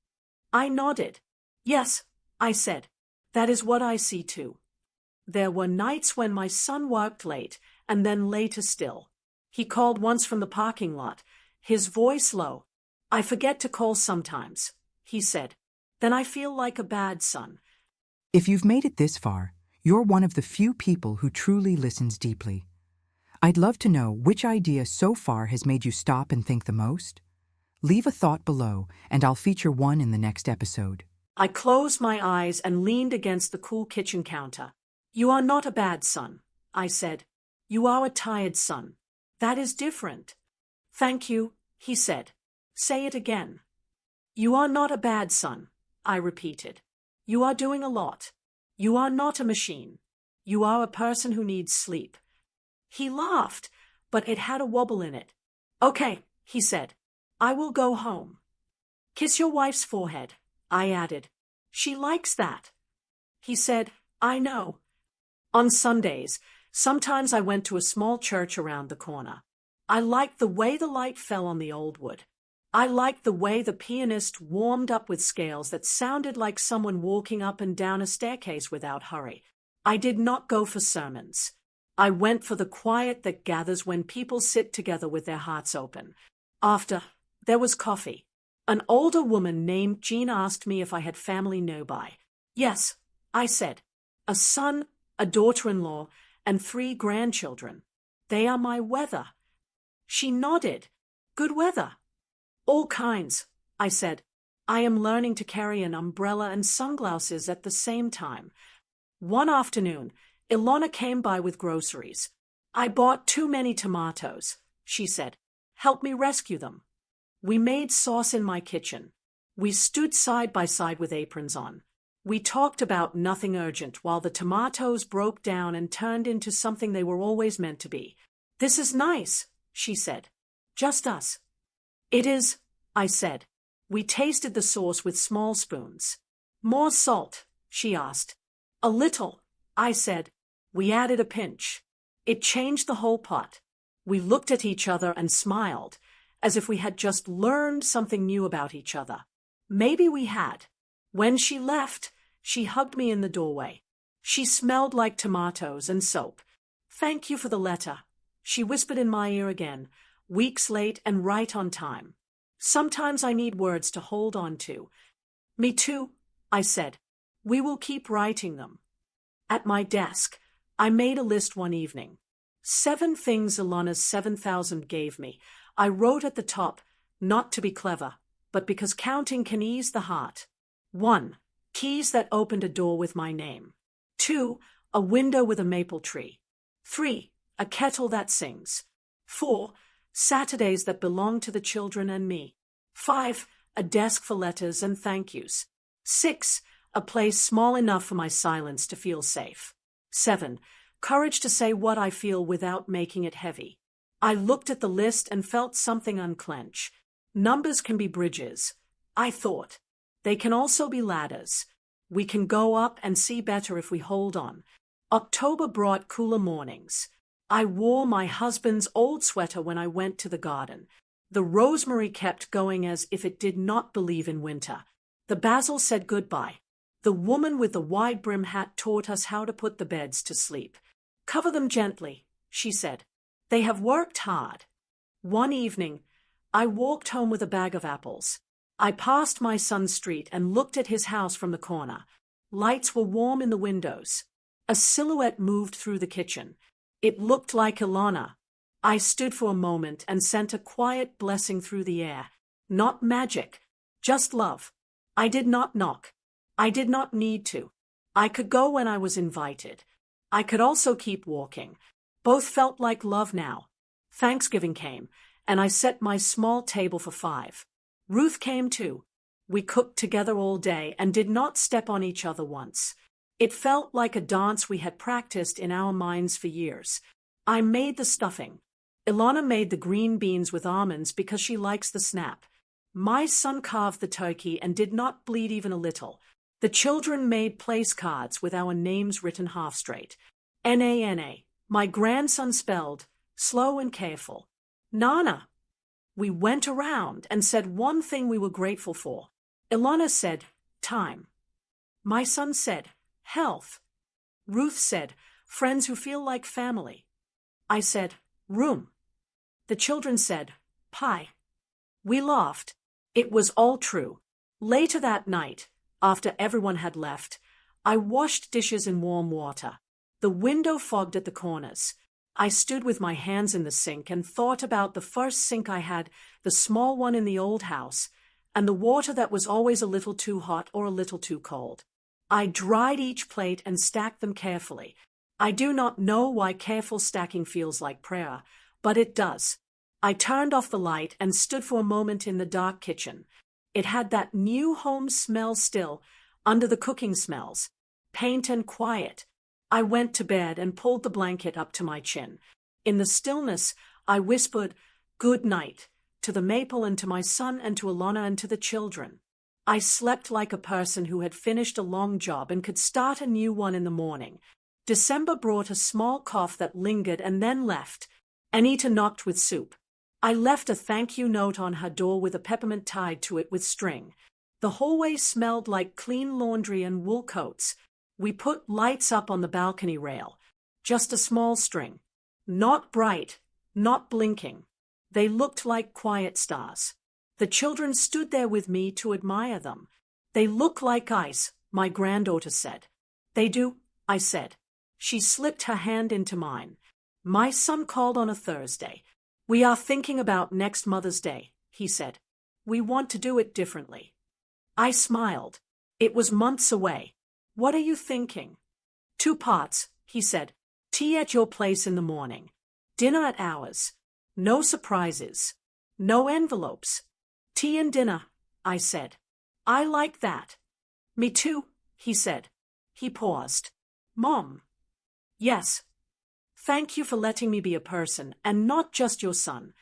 I nodded. Yes, I said. That is what I see too. There were nights when my son worked late, and then later still. He called once from the parking lot, his voice low. I forget to call sometimes, he said. Then I feel like a bad son. If you've made it this far, you're one of the few people who truly listens deeply. I'd love to know which idea so far has made you stop and think the most. Leave a thought below, and I'll feature one in the next episode. I closed my eyes and leaned against the cool kitchen counter. You are not a bad son, I said. You are a tired son. That is different. Thank you, he said. Say it again. You are not a bad son, I repeated. You are doing a lot. You are not a machine. You are a person who needs sleep. He laughed, but it had a wobble in it. Okay, he said. I will go home. Kiss your wife's forehead, I added. She likes that. He said, I know. On Sundays, sometimes I went to a small church around the corner. I liked the way the light fell on the old wood. I liked the way the pianist warmed up with scales that sounded like someone walking up and down a staircase without hurry. I did not go for sermons. I went for the quiet that gathers when people sit together with their hearts open. After, there was coffee. An older woman named Jean asked me if I had family nearby. Yes, I said. A son, a daughter-in-law, and 3 grandchildren. They are my weather. She nodded. Good weather. All kinds, I said. I am learning to carry an umbrella and sunglasses at the same time. One afternoon, Elana came by with groceries. I bought too many tomatoes, she said. Help me rescue them. We made sauce in my kitchen. We stood side by side with aprons on. We talked about nothing urgent while the tomatoes broke down and turned into something they were always meant to be. This is nice, she said. Just us. It is, I said. We tasted the sauce with small spoons. More salt, she asked. A little, I said. We added a pinch. It changed the whole pot. We looked at each other and smiled, as if we had just learned something new about each other. Maybe we had. When she left, she hugged me in the doorway. She smelled like tomatoes and soap. Thank you for the letter, she whispered in my ear again, weeks late and right on time. Sometimes I need words to hold on to. Me too, I said. We will keep writing them. At my desk, I made a list one evening. 7 things Elana's 7,000 gave me. I wrote at the top, not to be clever, but because counting can ease the heart. 1. Keys that opened a door with my name. 2. A window with a maple tree. 3. A kettle that sings. 4. Saturdays that belong to the children and me. 5. A desk for letters and thank yous. 6. A place small enough for my silence to feel safe. 7. Courage to say what I feel without making it heavy. I looked at the list and felt something unclench. Numbers can be bridges, I thought. They can also be ladders. We can go up and see better if we hold on. October brought cooler mornings. I wore my husband's old sweater when I went to the garden. The rosemary kept going as if it did not believe in winter. The basil said goodbye. The woman with the wide brim hat taught us how to put the beds to sleep. Cover them gently, she said. They have worked hard. One evening, I walked home with a bag of apples. I passed my son's street and looked at his house from the corner. Lights were warm in the windows. A silhouette moved through the kitchen. It looked like Elana. I stood for a moment and sent a quiet blessing through the air. Not magic, just love. I did not knock. I did not need to. I could go when I was invited. I could also keep walking. Both felt like love now. Thanksgiving came, and I set my small table for 5. Ruth came too. We cooked together all day and did not step on each other once. It felt like a dance we had practiced in our minds for years. I made the stuffing. Elana made the green beans with almonds because she likes the snap. My son carved the turkey and did not bleed even a little. The children made place cards with our names written half straight. Nana. My grandson spelled, slow and careful. Nana. We went around and said one thing we were grateful for. Elana said, time. My son said, health. Ruth said, friends who feel like family. I said, room. The children said, pie. We laughed. It was all true. Later that night, after everyone had left, I washed dishes in warm water. The window fogged at the corners. I stood with my hands in the sink and thought about the first sink I had, the small one in the old house, and the water that was always a little too hot or a little too cold. I dried each plate and stacked them carefully. I do not know why careful stacking feels like prayer, but it does. I turned off the light and stood for a moment in the dark kitchen. It had that new home smell still, under the cooking smells. Paint and quiet. I went to bed and pulled the blanket up to my chin. In the stillness, I whispered, good night, to the maple and to my son and to Elana and to the children. I slept like a person who had finished a long job and could start a new one in the morning. December brought a small cough that lingered and then left. Anita knocked with soup. I left a thank you note on her door with a peppermint tied to it with string. The hallway smelled like clean laundry and wool coats. We put lights up on the balcony rail. Just a small string. Not bright, not blinking. They looked like quiet stars. The children stood there with me to admire them. They look like ice, my granddaughter said. They do, I said. She slipped her hand into mine. My son called on a Thursday. We are thinking about next Mother's Day, he said. We want to do it differently. I smiled. It was months away. What are you thinking? 2 parts, he said. Tea at your place in the morning. Dinner at ours. No surprises. No envelopes. Tea and dinner, I said. I like that. Me too, he said. He paused. Mom. Yes. Thank you for letting me be a person and not just your son.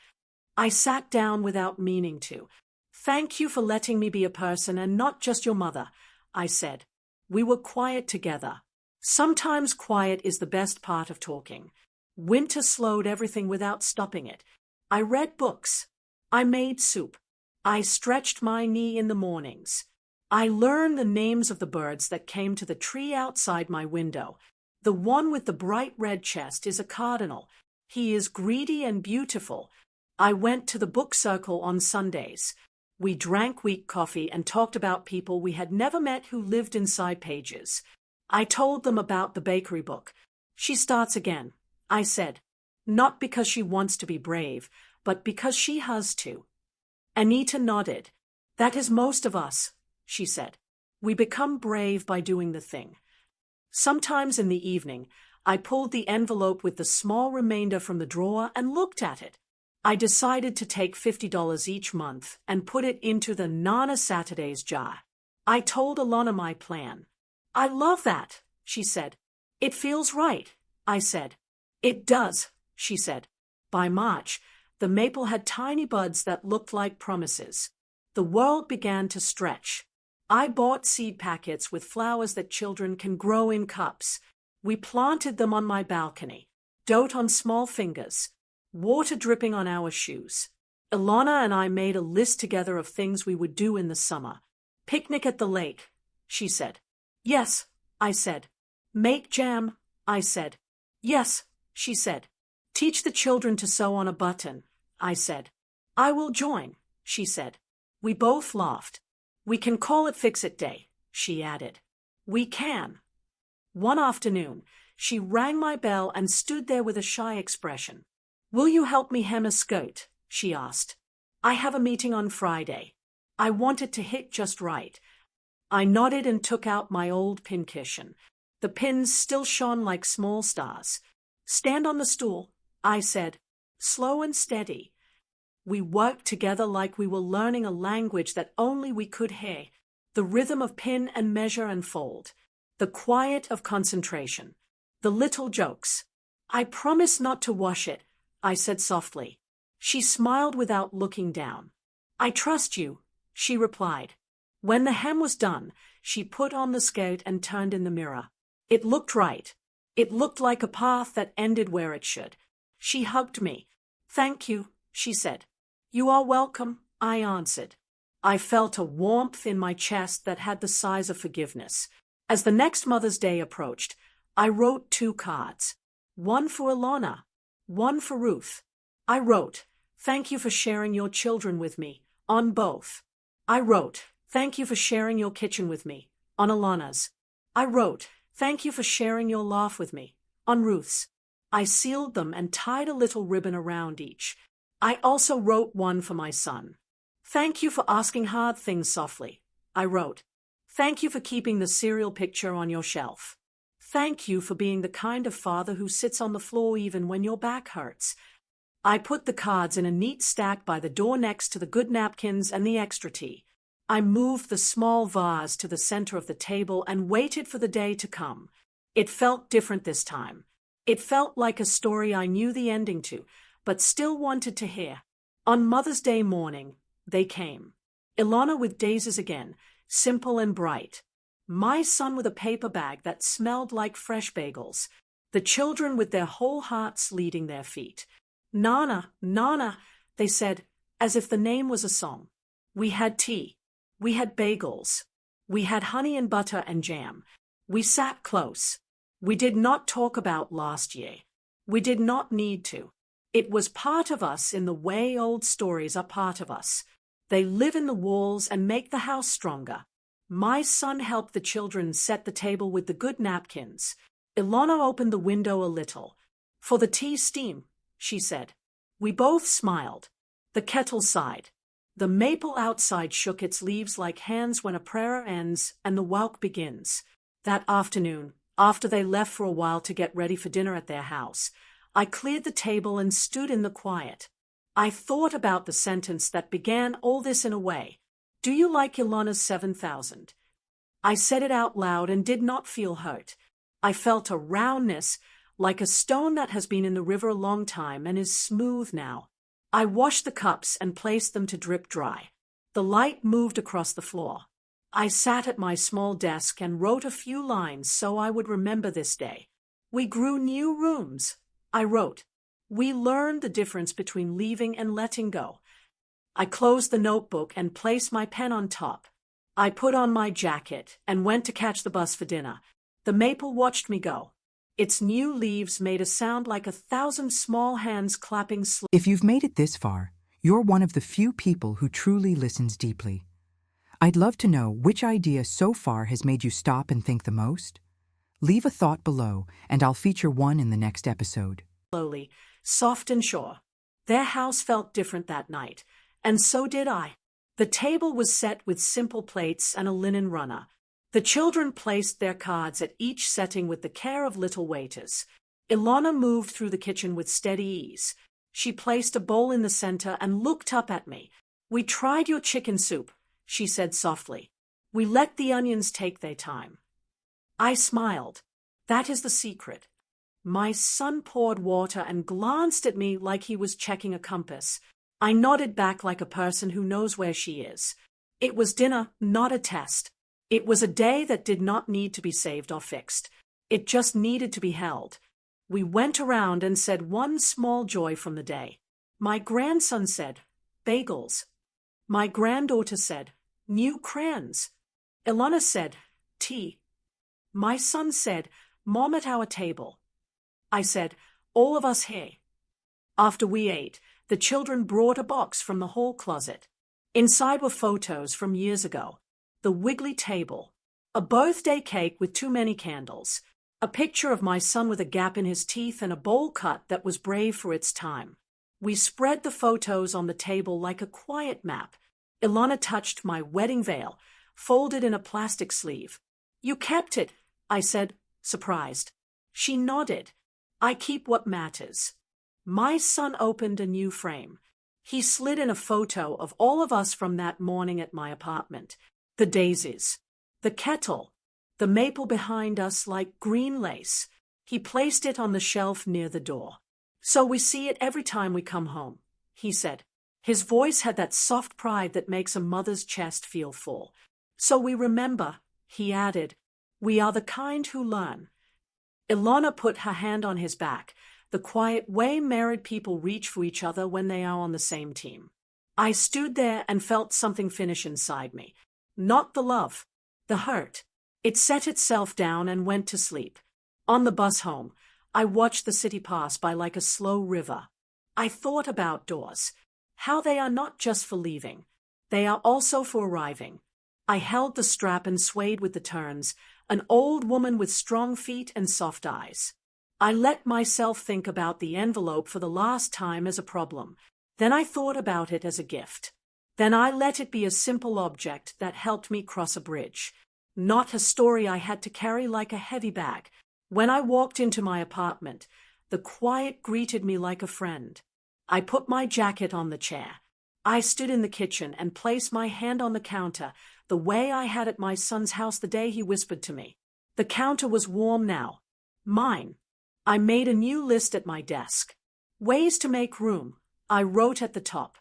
I sat down without meaning to. Thank you for letting me be a person and not just your mother, I said. We were quiet together. Sometimes quiet is the best part of talking. Winter slowed everything without stopping it. I read books. I made soup. I stretched my knee in the mornings. I learned the names of the birds that came to the tree outside my window. The one with the bright red chest is a cardinal. He is greedy and beautiful. I went to the book circle on Sundays. We drank weak coffee and talked about people we had never met who lived inside pages. I told them about the bakery book. She starts again, I said. Not because she wants to be brave, but because she has to. Anita nodded. That is most of us, she said. We become brave by doing the thing. Sometimes in the evening, I pulled the envelope with the small remainder from the drawer and looked at it. I decided to take $50 each month and put it into the Nana Saturdays jar. I told Elana my plan. I love that, she said. It feels right, I said. It does, she said. By March, the maple had tiny buds that looked like promises. The world began to stretch. I bought seed packets with flowers that children can grow in cups. We planted them on my balcony, dote on small fingers, water dripping on our shoes. Elana and I made a list together of things we would do in the summer. Picnic at the lake, she said. Yes, I said. Make jam, I said. Yes, she said. Teach the children to sew on a button, I said. I will join, she said. We both laughed. We can call it Fix-It Day, she added. We can. One afternoon, she rang my bell and stood there with a shy expression. Will you help me hem a skirt? She asked. I have a meeting on Friday. I want it to hit just right. I nodded and took out my old pincushion. The pins still shone like small stars. Stand on the stool, I said. Slow and steady. We worked together like we were learning a language that only we could hear. The rhythm of pin and measure and fold. The quiet of concentration. The little jokes. I promise not to wash it, I said softly. She smiled without looking down. I trust you, she replied. When the hem was done, she put on the skirt and turned in the mirror. It looked right. It looked like a path that ended where it should. She hugged me. Thank you, she said. You are welcome, I answered. I felt a warmth in my chest that had the size of forgiveness. As the next Mother's Day approached, I wrote 2 cards. One for Elana, one for Ruth. I wrote, thank you for sharing your children with me, on both. I wrote, thank you for sharing your kitchen with me, on Elana's. I wrote, thank you for sharing your laugh with me, on Ruth's. I sealed them and tied a little ribbon around each. I also wrote one for my son. Thank you for asking hard things softly, I wrote. Thank you for keeping the cereal picture on your shelf. Thank you for being the kind of father who sits on the floor even when your back hurts. I put the cards in a neat stack by the door next to the good napkins and the extra tea. I moved the small vase to the center of the table and waited for the day to come. It felt different this time. It felt like a story I knew the ending to, but still wanted to hear. On Mother's Day morning, they came. Elana with daisies again, simple and bright. My son with a paper bag that smelled like fresh bagels. The children with their whole hearts leading their feet. Nana, Nana, they said, as if the name was a song. We had tea. We had bagels. We had honey and butter and jam. We sat close. We did not talk about last year. We did not need to. It was part of us in the way old stories are part of us. They live in the walls and make the house stronger. My son helped the children set the table with the good napkins. Elana opened the window a little. For the tea steam, she said. We both smiled. The kettle sighed. The maple outside shook its leaves like hands when a prayer ends and the walk begins. That afternoon, after they left for a while to get ready for dinner at their house, I cleared the table and stood in the quiet. I thought about the sentence that began all this in a way. Do you like Elana's 7,000? I said it out loud and did not feel hurt. I felt a roundness, like a stone that has been in the river a long time and is smooth now. I washed the cups and placed them to drip dry. The light moved across the floor. I sat at my small desk and wrote a few lines so I would remember this day. We grew new rooms. I wrote. We learned the difference between leaving and letting go. I closed the notebook and placed my pen on top. I put on my jacket and went to catch the bus for dinner. The maple watched me go. Its new leaves made a sound like 1,000 small hands clapping slowly. If you've made it this far, you're one of the few people who truly listens deeply. I'd love to know which idea so far has made you stop and think the most. Leave a thought below, and I'll feature one in the next episode. Slowly, soft and sure. Their house felt different that night, and so did I. The table was set with simple plates and a linen runner. The children placed their cards at each setting with the care of little waiters. Elana moved through the kitchen with steady ease. She placed a bowl in the center and looked up at me. We tried your chicken soup, she said softly. We let the onions take their time. I smiled. That is the secret. My son poured water and glanced at me like he was checking a compass. I nodded back like a person who knows where she is. It was dinner, not a test. It was a day that did not need to be saved or fixed. It just needed to be held. We went around and said one small joy from the day. My grandson said, bagels. My granddaughter said, new crayons. Elana said, tea. My son said, Mom at our table. I said, all of us here. After we ate, the children brought a box from the hall closet. Inside were photos from years ago. The wiggly table. A birthday cake with too many candles. A picture of my son with a gap in his teeth and a bowl cut that was brave for its time. We spread the photos on the table like a quiet map. Elana touched my wedding veil, folded in a plastic sleeve. You kept it, I said, surprised. She nodded. I keep what matters. My son opened a new frame. He slid in a photo of all of us from that morning at my apartment. The daisies, the kettle, the maple behind us like green lace. He placed it on the shelf near the door. So we see it every time we come home, he said. His voice had that soft pride that makes a mother's chest feel full. So we remember, he added, we are the kind who learn. Elana put her hand on his back, the quiet way married people reach for each other when they are on the same team. I stood there and felt something finish inside me. Not the love, the hurt. It set itself down and went to sleep. On the bus home, I watched the city pass by like a slow river. I thought about doors, how they are not just for leaving, they are also for arriving. I held the strap and swayed with the turns, an old woman with strong feet and soft eyes. I let myself think about the envelope for the last time as a problem. Then I thought about it as a gift. Then I let it be a simple object that helped me cross a bridge. Not a story I had to carry like a heavy bag. When I walked into my apartment, the quiet greeted me like a friend. I put my jacket on the chair. I stood in the kitchen and placed my hand on the counter, the way I had at my son's house the day he whispered to me. The counter was warm now. Mine. I made a new list at my desk. Ways to make room. I wrote at the top.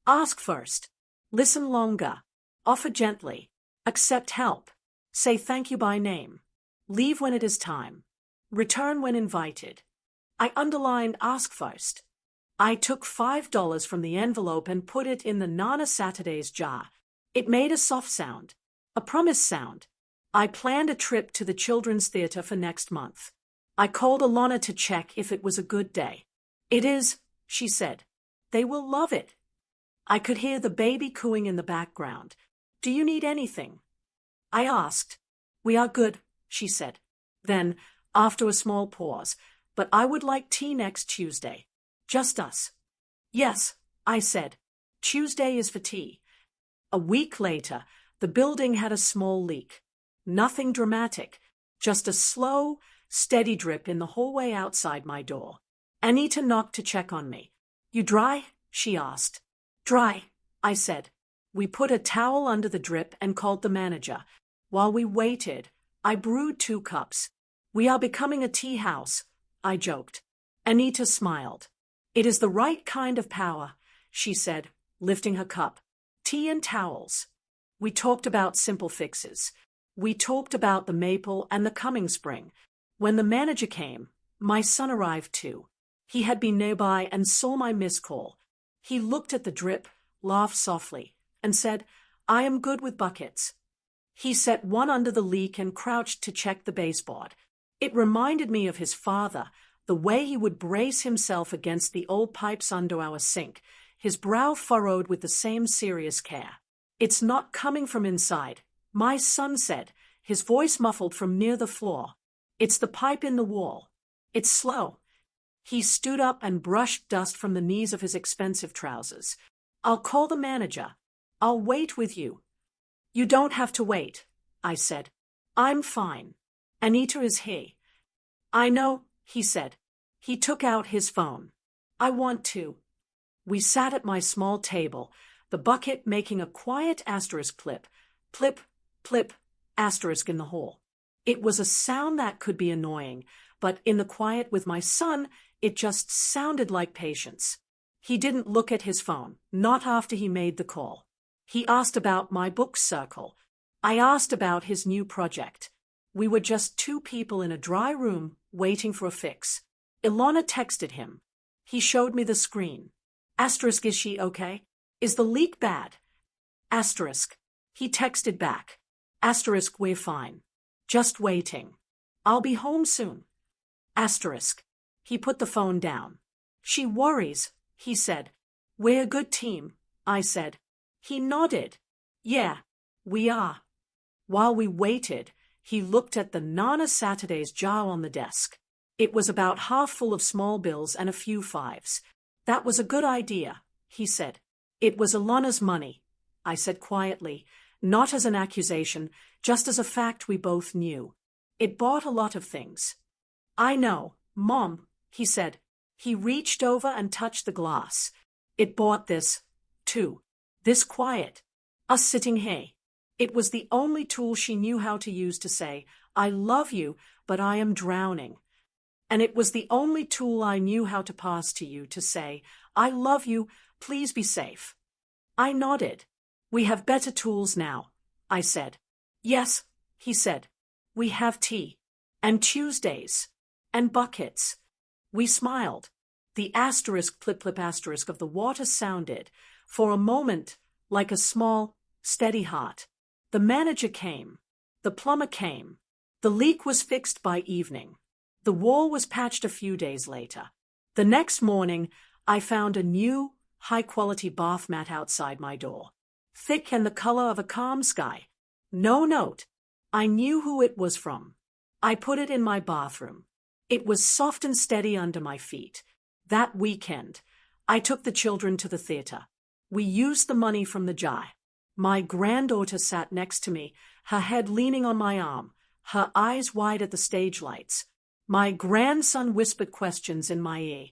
Ask first. Listen longer. Offer gently. Accept help. Say thank you by name. Leave when it is time. Return when invited. I underlined ask first. I took $5 from the envelope and put it in the Nana Saturdays jar. It made a soft sound. A promise sound. I planned a trip to the children's theater for next month. I called Elana to check if it was a good day. It is, she said. They will love it. I could hear the baby cooing in the background. Do you need anything? I asked. We are good, she said. Then, after a small pause, but I would like tea next Tuesday. Just us. Yes, I said. Tuesday is for tea. A week later, the building had a small leak. Nothing dramatic, just a slow, steady drip in the hallway outside my door. Anita knocked to check on me. You dry? She asked. Dry, I said. We put a towel under the drip and called the manager. While we waited, I brewed 2 cups. We are becoming a tea house, I joked. Anita smiled. It is the right kind of power, she said, lifting her cup. Tea and towels. We talked about simple fixes. We talked about the maple and the coming spring. When the manager came, my son arrived too. He had been nearby and saw my missed call. He looked at the drip, laughed softly, and said, I am good with buckets. He set one under the leak and crouched to check the baseboard. It reminded me of his father, the way he would brace himself against the old pipes under our sink, his brow furrowed with the same serious care. It's not coming from inside, my son said, his voice muffled from near the floor. It's the pipe in the wall. It's slow. He stood up and brushed dust from the knees of his expensive trousers. I'll call the manager. I'll wait with you. You don't have to wait, I said. I'm fine. Anita is here. I know, he said. He took out his phone. I want to. We sat at my small table, the bucket making a quiet asterisk plip, plip, asterisk in the hall. It was a sound that could be annoying, but in the quiet with my son, it just sounded like patience. He didn't look at his phone, not after he made the call. He asked about my book circle. I asked about his new project. We were just 2 people in a dry room waiting for a fix. Elana texted him. He showed me the screen. Asterisk, is she okay? Is the leak bad? Asterisk. He texted back. Asterisk, we're fine. Just waiting. I'll be home soon. Asterisk. He put the phone down. She worries, he said. We're a good team, I said. He nodded. Yeah, we are. While we waited, he looked at the Nana Saturday's jar on the desk. It was about half full of small bills and a few 5s. That was a good idea, he said. It was Elana's money, I said quietly, not as an accusation, just as a fact we both knew. It bought a lot of things. I know, Mom, he said. He reached over and touched the glass. It bought this, too. This quiet. Us sitting here. It was the only tool she knew how to use to say, I love you, but I am drowning. And it was the only tool I knew how to pass to you to say, I love you, please be safe. I nodded. We have better tools now, I said. Yes, he said. We have tea. And Tuesdays. And buckets. We smiled. The asterisk plip asterisk of the water sounded, for a moment, like a small, steady heart. The manager came. The plumber came. The leak was fixed by evening. The wall was patched a few days later. The next morning, I found a new, high-quality bath mat outside my door. Thick and the color of a calm sky. No note. I knew who it was from. I put it in my bathroom. It was soft and steady under my feet. That weekend, I took the children to the theater. We used the money from the jar. My granddaughter sat next to me, her head leaning on my arm, her eyes wide at the stage lights. My grandson whispered questions in my ear.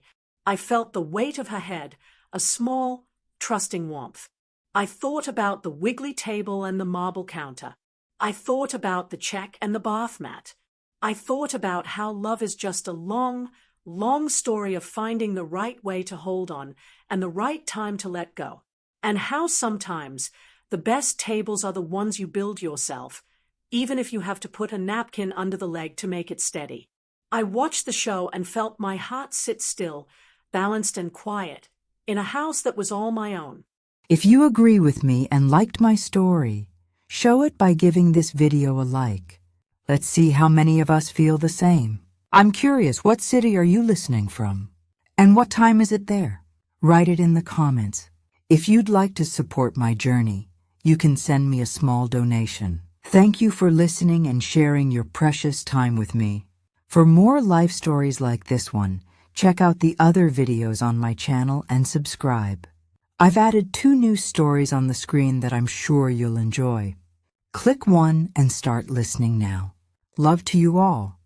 I felt the weight of her head, a small, trusting warmth. I thought about the wiggly table and the marble counter. I thought about the check and the bath mat. I thought about how love is just a long, long story of finding the right way to hold on and the right time to let go. And how sometimes the best tables are the ones you build yourself, even if you have to put a napkin under the leg to make it steady. I watched the show and felt my heart sit still, balanced and quiet, in a house that was all my own. If you agree with me and liked my story, show it by giving this video a like. Let's see how many of us feel the same. I'm curious, what city are you listening from? And what time is it there? Write it in the comments. If you'd like to support my journey, you can send me a small donation. Thank you for listening and sharing your precious time with me. For more life stories like this one, check out the other videos on my channel and subscribe. I've added 2 new stories on the screen that I'm sure you'll enjoy. Click one and start listening now. Love to you all.